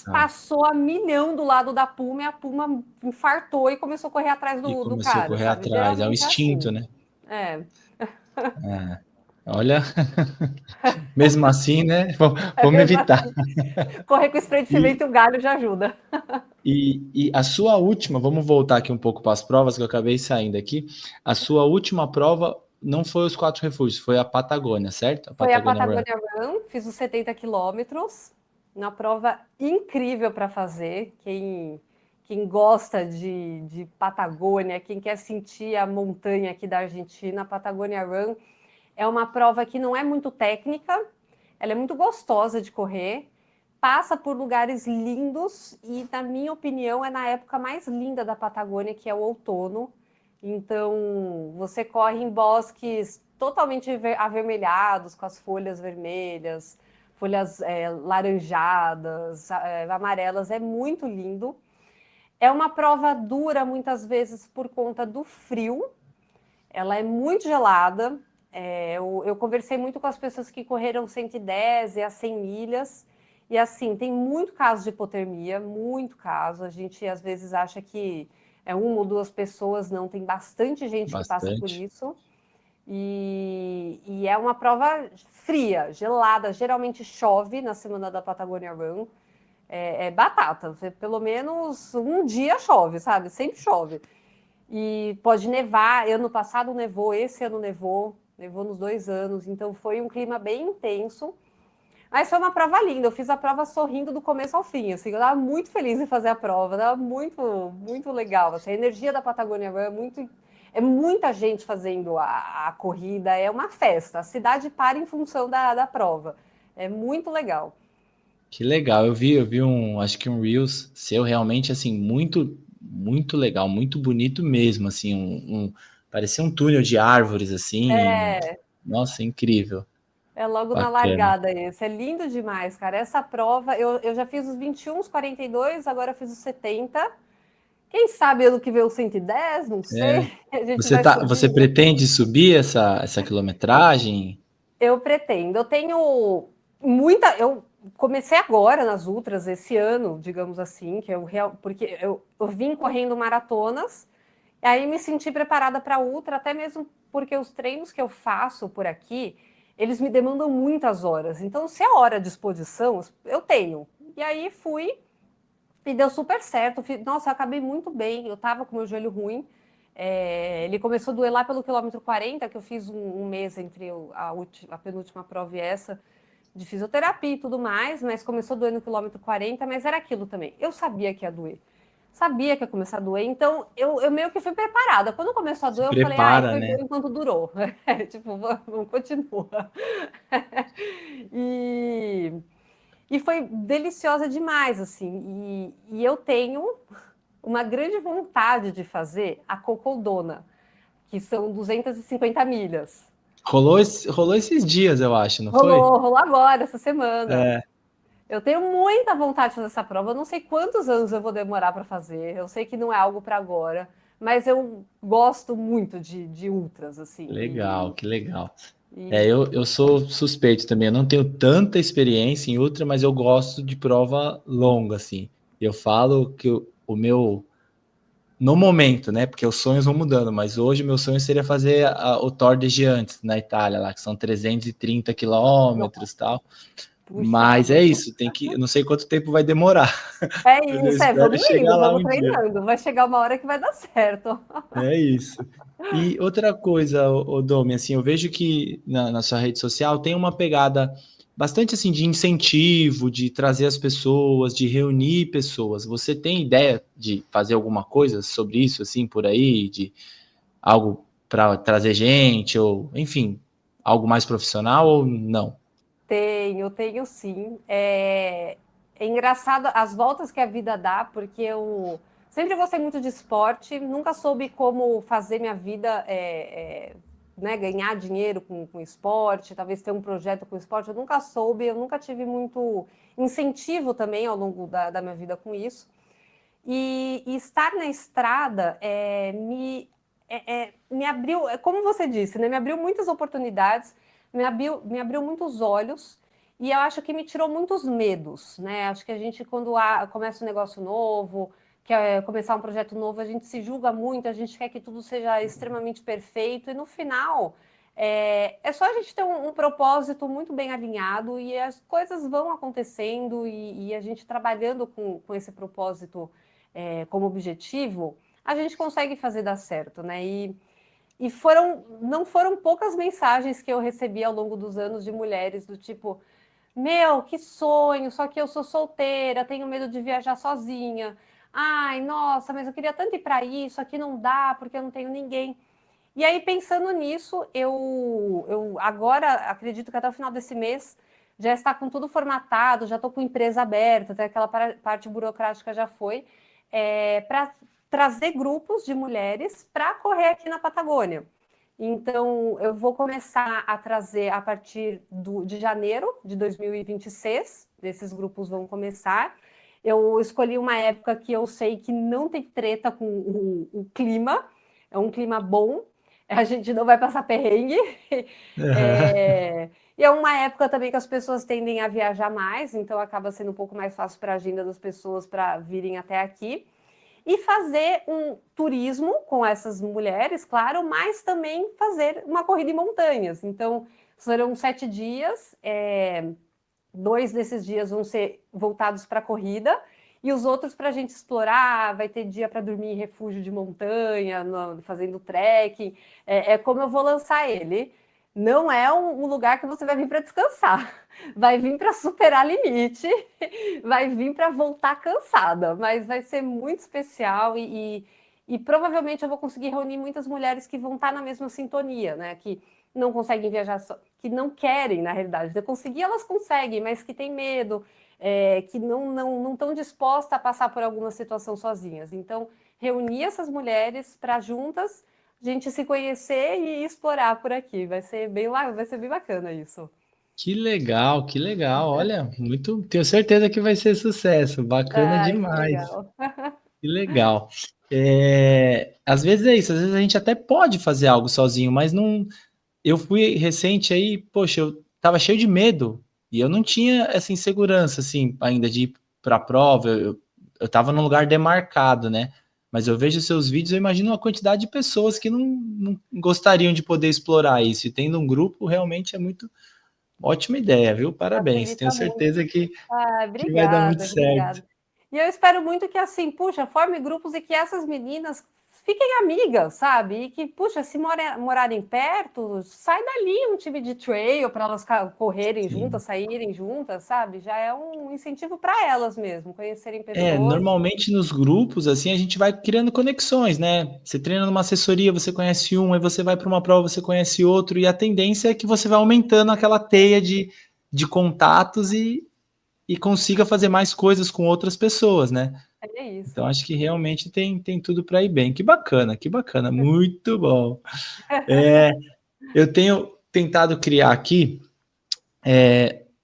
Speaker 1: tá.
Speaker 2: passou a milhão do lado da puma e a puma infartou e começou a correr atrás
Speaker 1: E
Speaker 2: do
Speaker 1: começou a
Speaker 2: cara,
Speaker 1: correr
Speaker 2: sabe?
Speaker 1: atrás, é o
Speaker 2: Geralmente é
Speaker 1: instinto,
Speaker 2: assim.
Speaker 1: né?
Speaker 2: É.
Speaker 1: É. Olha, mesmo assim, né?
Speaker 2: É
Speaker 1: Vamos
Speaker 2: mesmo
Speaker 1: evitar.
Speaker 2: assim. Correr com spray de
Speaker 1: E,
Speaker 2: cimento e um galho já ajuda.
Speaker 1: e a sua última, vamos voltar aqui um pouco para as provas, que eu acabei saindo aqui. A sua última prova não foi os 4 refúgios, foi a Patagônia, certo? A
Speaker 2: Foi a
Speaker 1: Patagônia Run.
Speaker 2: Patagonia Run, fiz os 70 quilômetros, uma prova incrível para fazer. Quem gosta de Patagônia, quem quer sentir a montanha aqui da Argentina, a Patagonia Run é uma prova que não é muito técnica, ela é muito gostosa de correr. passa por lugares lindos e, na minha opinião, é na época mais linda da Patagônia, que é o outono. Então, você corre em bosques totalmente avermelhados, com as folhas vermelhas, folhas laranjadas, amarelas, é muito lindo. É uma prova dura, muitas vezes, por conta do frio. Ela é muito gelada. Eu conversei muito com as pessoas que correram 110 e as 100 milhas. E, assim, tem muito caso de hipotermia, muito caso. A gente, às vezes, acha que é uma ou duas pessoas, não. Tem bastante gente que passa por
Speaker 3: Bastante.
Speaker 2: isso. E é uma prova fria, gelada. Geralmente chove na semana da Patagonia Run. É batata. Pelo menos um dia chove, sabe? Sempre chove. E pode nevar. Ano passado nevou, esse ano nevou nos 2 anos. Então foi um clima bem intenso. Mas foi uma prova linda. Eu fiz a prova sorrindo do começo ao fim. Assim, eu estava muito feliz em fazer a prova. Estava muito, muito legal. Assim, a energia da Patagonia Run é muita gente fazendo a corrida. É uma festa. A cidade para em função da prova. É muito legal.
Speaker 3: Que legal. Eu vi acho que um Reels seu realmente assim muito legal, muito bonito mesmo, assim, parecia um túnel de árvores assim. Nossa, incrível.
Speaker 2: É logo na
Speaker 3: Bacana.
Speaker 2: largada esse. É lindo demais, cara. Essa prova, eu já fiz os 21, os 42, agora eu fiz os 70. Quem sabe ano que vem o 110, não
Speaker 3: É.
Speaker 2: sei. A gente vai
Speaker 3: Você
Speaker 2: subindo.
Speaker 3: pretende subir essa quilometragem?
Speaker 2: Eu pretendo. Eu tenho muita. Eu comecei agora nas ultras esse ano, digamos assim, porque eu vim correndo maratonas, e aí me senti preparada para ultra, até mesmo porque os treinos que eu faço por aqui, eles me demandam muitas horas. Então, se é hora de exposição, eu tenho. E aí fui e deu super certo. Nossa, eu acabei muito bem. Eu tava com meu joelho ruim. Ele começou a doer lá pelo quilômetro 40, que eu fiz um mês entre a penúltima prova e essa, de fisioterapia e tudo mais, mas começou a doer no quilômetro 40, mas era aquilo também. Eu sabia que ia doer. Sabia que ia começar a doer, então eu meio que fui preparada. Quando começou a
Speaker 3: Se
Speaker 2: doer, eu falei, ai,
Speaker 3: prepara,
Speaker 2: foi
Speaker 3: né?
Speaker 2: bom enquanto durou. Tipo, vamos continua. E, e foi deliciosa demais, assim. E eu tenho uma grande vontade de fazer a Cocoldona, que são 250 milhas.
Speaker 3: Rolou esses dias, eu acho, não foi?
Speaker 2: Rolou agora, essa semana.
Speaker 3: É,
Speaker 2: Eu tenho muita vontade de fazer essa prova. Eu não sei quantos anos eu vou demorar para fazer. Eu sei que não é algo para agora, mas eu gosto muito de ultras, assim.
Speaker 3: legal, que legal.
Speaker 2: E
Speaker 3: Eu sou suspeito também. Eu não tenho tanta experiência em ultra, mas eu gosto de prova longa, assim. Eu falo que o meu, no momento, né? Porque os sonhos vão mudando, mas hoje meu sonho seria fazer o Tor de Giants na Itália, lá que são 330 quilômetros e tal. Mas
Speaker 2: puxado.
Speaker 3: é isso, eu não sei quanto tempo vai demorar,
Speaker 2: É
Speaker 3: mas eu
Speaker 2: isso,
Speaker 3: espero
Speaker 2: vamos
Speaker 3: chegar
Speaker 2: indo,
Speaker 3: lá
Speaker 2: vamos
Speaker 3: um dia.
Speaker 2: treinando. Vai chegar uma hora que vai dar certo.
Speaker 3: É isso. E outra coisa, o Domi, assim, eu vejo que na sua rede social tem uma pegada bastante assim de incentivo, de trazer as pessoas, de reunir pessoas. Você tem ideia de fazer alguma coisa sobre isso, assim, por aí, de algo para trazer gente, ou enfim, algo mais profissional ou não?
Speaker 2: Tenho sim. É engraçado as voltas que a vida dá, porque eu sempre gostei muito de esporte, nunca soube como fazer minha vida, né, ganhar dinheiro com esporte, talvez ter um projeto com esporte, eu nunca soube, eu nunca tive muito incentivo também ao longo da minha vida com isso. E estar na estrada me abriu, como você disse, né, me abriu muitas oportunidades, me abriu muitos olhos, e eu acho que me tirou muitos medos, né? Acho que a gente, quando começa um negócio novo, quer começar um projeto novo, a gente se julga muito, a gente quer que tudo seja extremamente perfeito, e no final é só a gente ter um propósito muito bem alinhado e as coisas vão acontecendo e a gente trabalhando com esse propósito como objetivo, a gente consegue fazer dar certo, né? E não foram poucas mensagens que eu recebi ao longo dos anos de mulheres do tipo, meu, que sonho, só que eu sou solteira, tenho medo de viajar sozinha. Ai, nossa, mas eu queria tanto ir para isso, aqui não dá porque eu não tenho ninguém. E aí, pensando nisso, eu agora acredito que até o final desse mês já está com tudo formatado, já estou com empresa aberta, até aquela parte burocrática já foi, para trazer grupos de mulheres para correr aqui na Patagônia. Então, eu vou começar a trazer a partir de janeiro de 2026, esses grupos vão começar. Eu escolhi uma época que eu sei que não tem treta com o clima, é um clima bom, a gente não vai passar perrengue. E é uma época também que as pessoas tendem a viajar mais, então acaba sendo um pouco mais fácil para a agenda das pessoas para virem até aqui. E fazer um turismo com essas mulheres, claro, mas também fazer uma corrida em montanhas. Então, serão 7 dias, 2 desses dias vão ser voltados para a corrida, e os outros para a gente explorar, vai ter dia para dormir em refúgio de montanha, fazendo trekking. É como eu vou lançar ele. Não é um lugar que você vai vir para descansar, vai vir para superar limite, vai vir para voltar cansada, mas vai ser muito especial e provavelmente eu vou conseguir reunir muitas mulheres que vão estar na mesma sintonia, né? Que não conseguem viajar, que não querem, na realidade. De conseguir, elas conseguem, mas que têm medo, que não estão dispostas a passar por alguma situação sozinhas. Então, reunir essas mulheres para juntas a gente se conhecer e explorar por aqui. Vai ser bem bacana isso.
Speaker 3: Que legal, que legal. Olha, muito, tenho certeza que vai ser sucesso. Bacana demais. Que legal. Às vezes é isso, às vezes a gente até pode fazer algo sozinho, mas não. Eu fui recente aí, poxa, eu tava cheio de medo e eu não tinha essa insegurança, assim, ainda de ir para a prova. Eu tava num lugar demarcado, né? Mas eu vejo seus vídeos, eu imagino uma quantidade de pessoas que não gostariam de poder explorar isso. E tendo um grupo, realmente é muito ótima ideia, viu? Parabéns. Tenho
Speaker 2: Facilita muito.
Speaker 3: certeza que vai dar muito
Speaker 2: Obrigada,
Speaker 3: certo.
Speaker 2: obrigada. E eu espero muito que, assim, puxa, forme grupos e que essas meninas fiquem amigas, sabe? E que, puxa, se morarem perto, sai dali um time de trail para elas correrem
Speaker 3: Sim.
Speaker 2: juntas, saírem juntas, sabe? Já é um incentivo para elas mesmo, conhecerem pessoas.
Speaker 3: Normalmente nos grupos, assim, a gente vai criando conexões, né? Você treina numa assessoria, você conhece um, aí você vai para uma prova, você conhece outro, e a tendência é que você vai aumentando aquela teia de contatos e consiga fazer mais coisas com outras pessoas, né?
Speaker 2: É isso.
Speaker 3: Então, acho que realmente tem tudo para ir bem. Que bacana, muito bom. Eu tenho tentado criar aqui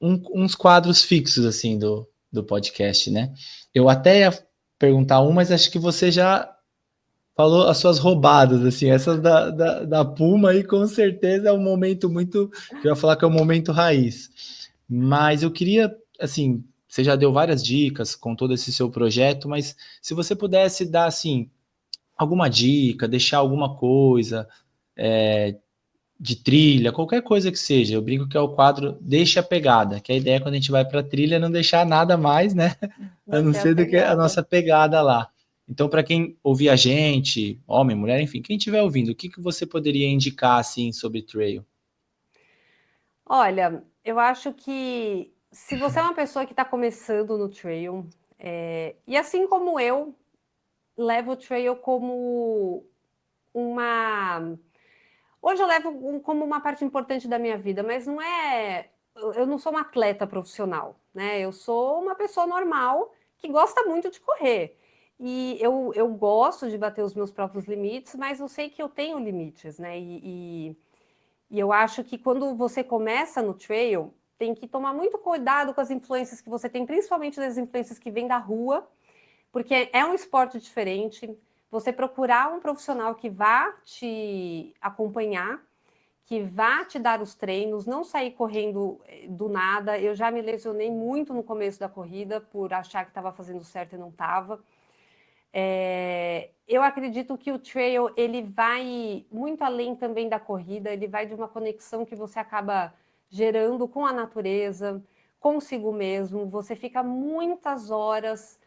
Speaker 3: uns quadros fixos, assim, do podcast, né? Eu até ia perguntar mas acho que você já falou as suas roubadas, assim, essas da Puma aí, com certeza é um momento muito, que eu ia falar que é um momento raiz. Mas eu queria, assim, você já deu várias dicas com todo esse seu projeto, mas se você pudesse dar, assim, alguma dica, deixar alguma coisa, de trilha, qualquer coisa que seja. Eu brinco que é o quadro Deixa a Pegada, que a ideia é quando a gente vai para a trilha não deixar nada mais, né? A não
Speaker 2: Manter a
Speaker 3: ser do que a
Speaker 2: pegada.
Speaker 3: nossa pegada lá. Então, para quem ouvir a gente, homem, mulher, enfim, quem estiver ouvindo, o que você poderia indicar assim sobre trail?
Speaker 2: Olha, eu acho que se você é uma pessoa que está começando no trail, e assim como eu, levo o trail como uma. Hoje eu levo como uma parte importante da minha vida, mas não é. Eu não sou uma atleta profissional, né? Eu sou uma pessoa normal que gosta muito de correr. E eu gosto de bater os meus próprios limites, mas eu sei que eu tenho limites, né? E eu acho que quando você começa no trail, tem que tomar muito cuidado com as influências que você tem, principalmente das influências que vêm da rua, porque é um esporte diferente. Você procurar um profissional que vá te acompanhar, que vá te dar os treinos, não sair correndo do nada. Eu já me lesionei muito no começo da corrida por achar que estava fazendo certo e não estava. Eu acredito que o trail ele vai muito além também da corrida, ele vai de uma conexão que você acaba gerando com a natureza, consigo mesmo. Você fica muitas horas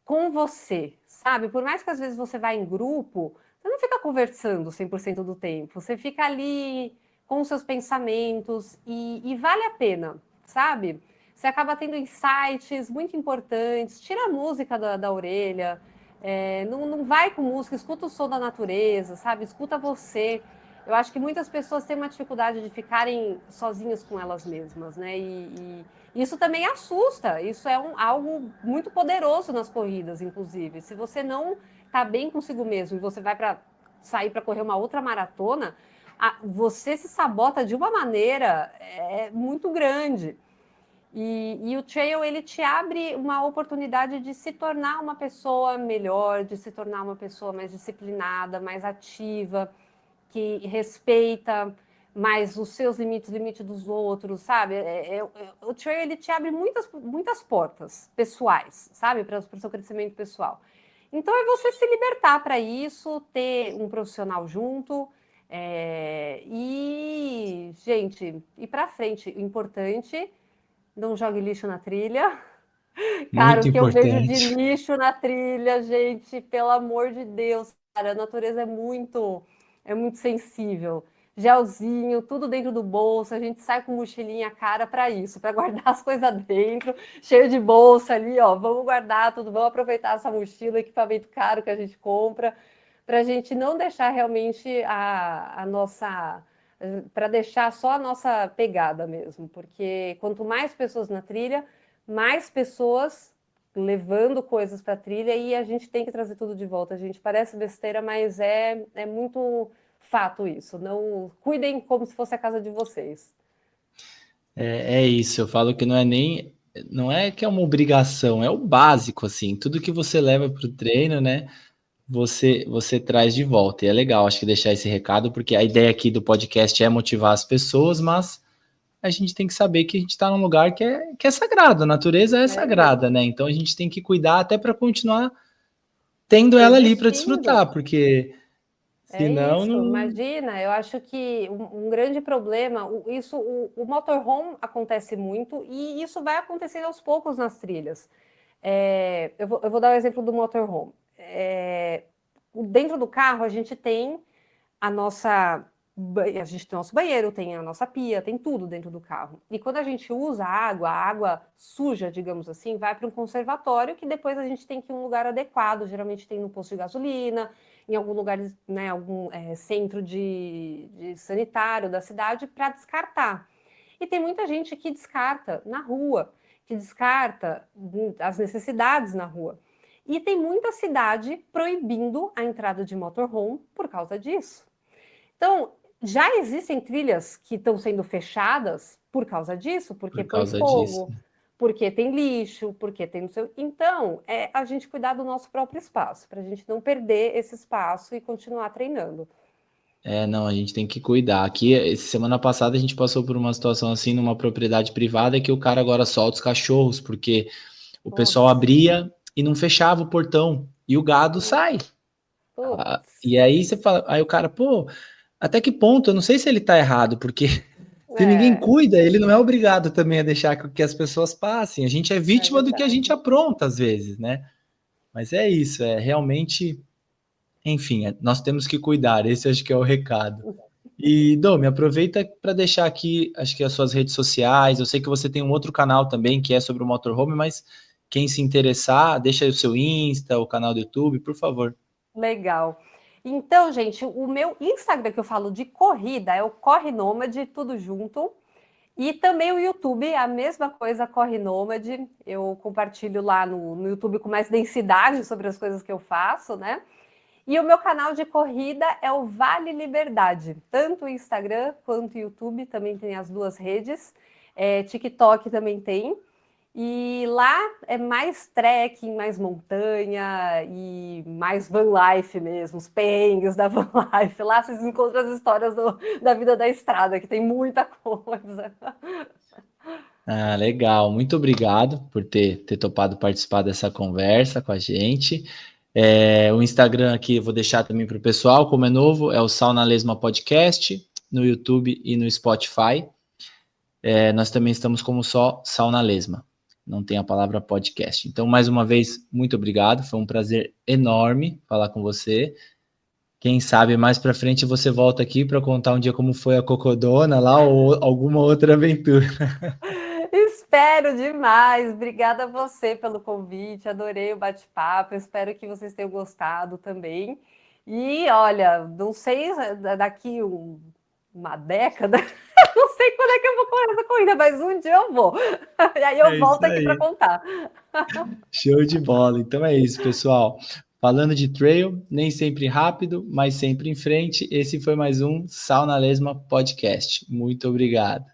Speaker 2: com você, sabe? Por mais que às vezes você vá em grupo, você não fica conversando 100% do tempo, você fica ali com os seus pensamentos e vale a pena, sabe? Você acaba tendo insights muito importantes, tira a música da orelha, não vai com música, escuta o som da natureza, sabe? Escuta você. eu acho que muitas pessoas têm uma dificuldade de ficarem sozinhas com elas mesmas, né? E isso também assusta. Isso é algo muito poderoso nas corridas, inclusive. Se você não está bem consigo mesmo e você vai sair para correr uma outra maratona, você se sabota de uma maneira muito grande. E o trail, ele te abre uma oportunidade de se tornar uma pessoa melhor, de se tornar uma pessoa mais disciplinada, mais ativa, que respeita mais os seus limites, o limite dos outros, sabe? O trail, ele te abre muitas portas pessoais, sabe? Para o seu crescimento pessoal. Então, é você se libertar para isso, ter um profissional junto e, gente, ir para frente. O importante, não jogue lixo na trilha. Cara,
Speaker 3: Muito
Speaker 2: o que eu vejo de
Speaker 3: importante.
Speaker 2: lixo na trilha, gente, pelo amor de Deus, cara, a natureza é muito sensível. Gelzinho, tudo dentro do bolso, a gente sai com mochilinha cara para isso, para guardar as coisas dentro, cheio de bolsa ali, ó, vamos guardar tudo, vamos aproveitar essa mochila, equipamento caro que a gente compra, para a gente não deixar realmente a nossa, para deixar só a nossa pegada mesmo, porque quanto mais pessoas na trilha, mais pessoas levando coisas para a trilha e a gente tem que trazer tudo de volta. A gente parece besteira, mas é muito fato isso. Não cuidem como se fosse a casa de vocês.
Speaker 3: É isso, eu falo que não é que é uma obrigação, é o básico, assim, tudo que você leva para o treino, né, você traz de volta, e é legal, acho que deixar esse recado, porque a ideia aqui do podcast é motivar as pessoas, mas a gente tem que saber que a gente está num lugar que é sagrado, a natureza é sagrada, né, então a gente tem que cuidar até para continuar tendo ela ali para
Speaker 2: Existindo.
Speaker 3: desfrutar, porque
Speaker 2: É
Speaker 3: senão
Speaker 2: isso,
Speaker 3: não...
Speaker 2: imagina, eu acho que um grande problema, o motorhome acontece muito e isso vai acontecendo aos poucos nas trilhas. Eu vou dar o exemplo do motorhome. Dentro do carro a gente tem a gente tem nosso banheiro, tem a nossa pia, tem tudo dentro do carro. E quando a gente usa a água suja, digamos assim, vai para um conservatório que depois a gente tem que ir em um lugar adequado. Geralmente tem no posto de gasolina, em algum lugar, né, algum centro de sanitário da cidade para descartar. E tem muita gente que descarta na rua, que descarta as necessidades na rua. E tem muita cidade proibindo a entrada de motorhome por causa disso. Então, já existem trilhas que estão sendo fechadas por causa disso, porque
Speaker 3: por
Speaker 2: põe
Speaker 3: causa disso.
Speaker 2: fogo, porque tem lixo, porque tem no seu. Então, é a gente cuidar do nosso próprio espaço, para a gente não perder esse espaço e continuar treinando.
Speaker 3: Não, a gente tem que cuidar. Aqui, semana passada, a gente passou por uma situação assim, numa propriedade privada, que o cara agora solta os cachorros, porque o pessoal
Speaker 2: Nossa,
Speaker 3: abria e não fechava o portão, e o gado sai.
Speaker 2: putz,
Speaker 3: E aí você fala, aí o cara, pô, até que ponto? Eu não sei se ele tá errado, porque se ninguém
Speaker 2: é,
Speaker 3: cuida, ele não é obrigado também a deixar que as pessoas passem. A gente é
Speaker 2: é
Speaker 3: vítima do que a gente
Speaker 2: verdade.
Speaker 3: apronta às vezes, né? Mas é isso, é realmente, enfim, nós temos que cuidar, esse acho que é o recado. E, Domi, aproveita para deixar aqui, acho que as suas redes sociais. Eu sei que você tem um outro canal também que é sobre o motorhome, mas quem se interessar, deixa aí o seu Insta, o canal do YouTube, por favor.
Speaker 2: Legal. Então, gente, o meu Instagram que eu falo de corrida é o Corre Nômade, tudo junto. E também o YouTube, a mesma coisa, Corre Nômade. Eu compartilho lá no YouTube com mais densidade sobre as coisas que eu faço, né? E o meu canal de corrida é o Vale Liberdade. Tanto o Instagram quanto o YouTube também tem as duas redes. TikTok também tem. E lá é mais trekking, mais montanha e mais van life mesmo, os perrengues da van life. Lá vocês encontram as histórias da vida da estrada, que tem muita coisa.
Speaker 3: Ah, legal. Muito obrigado por ter topado participar dessa conversa com a gente. O Instagram aqui eu vou deixar também para o pessoal, como é novo, é o Sal na Lesma Podcast, no YouTube e no Spotify. Nós também estamos como só Sal na Lesma, não tem a palavra podcast. Então, mais uma vez, muito obrigado, foi um prazer enorme falar com você. Quem sabe mais para frente você volta aqui para contar um dia como foi a Cocodona lá ou alguma outra aventura.
Speaker 2: Espero demais. Obrigada a você pelo convite. Adorei o bate-papo. Espero que vocês tenham gostado também. E olha, não sei, daqui uma década, não sei quando é que eu vou correr essa corrida, mas um dia eu vou. E aí eu volto aqui para contar.
Speaker 3: Show de bola. Então é isso, pessoal. Falando de trail, nem sempre rápido, mas sempre em frente. Esse foi mais um Sal na Lesma Podcast. Muito obrigado.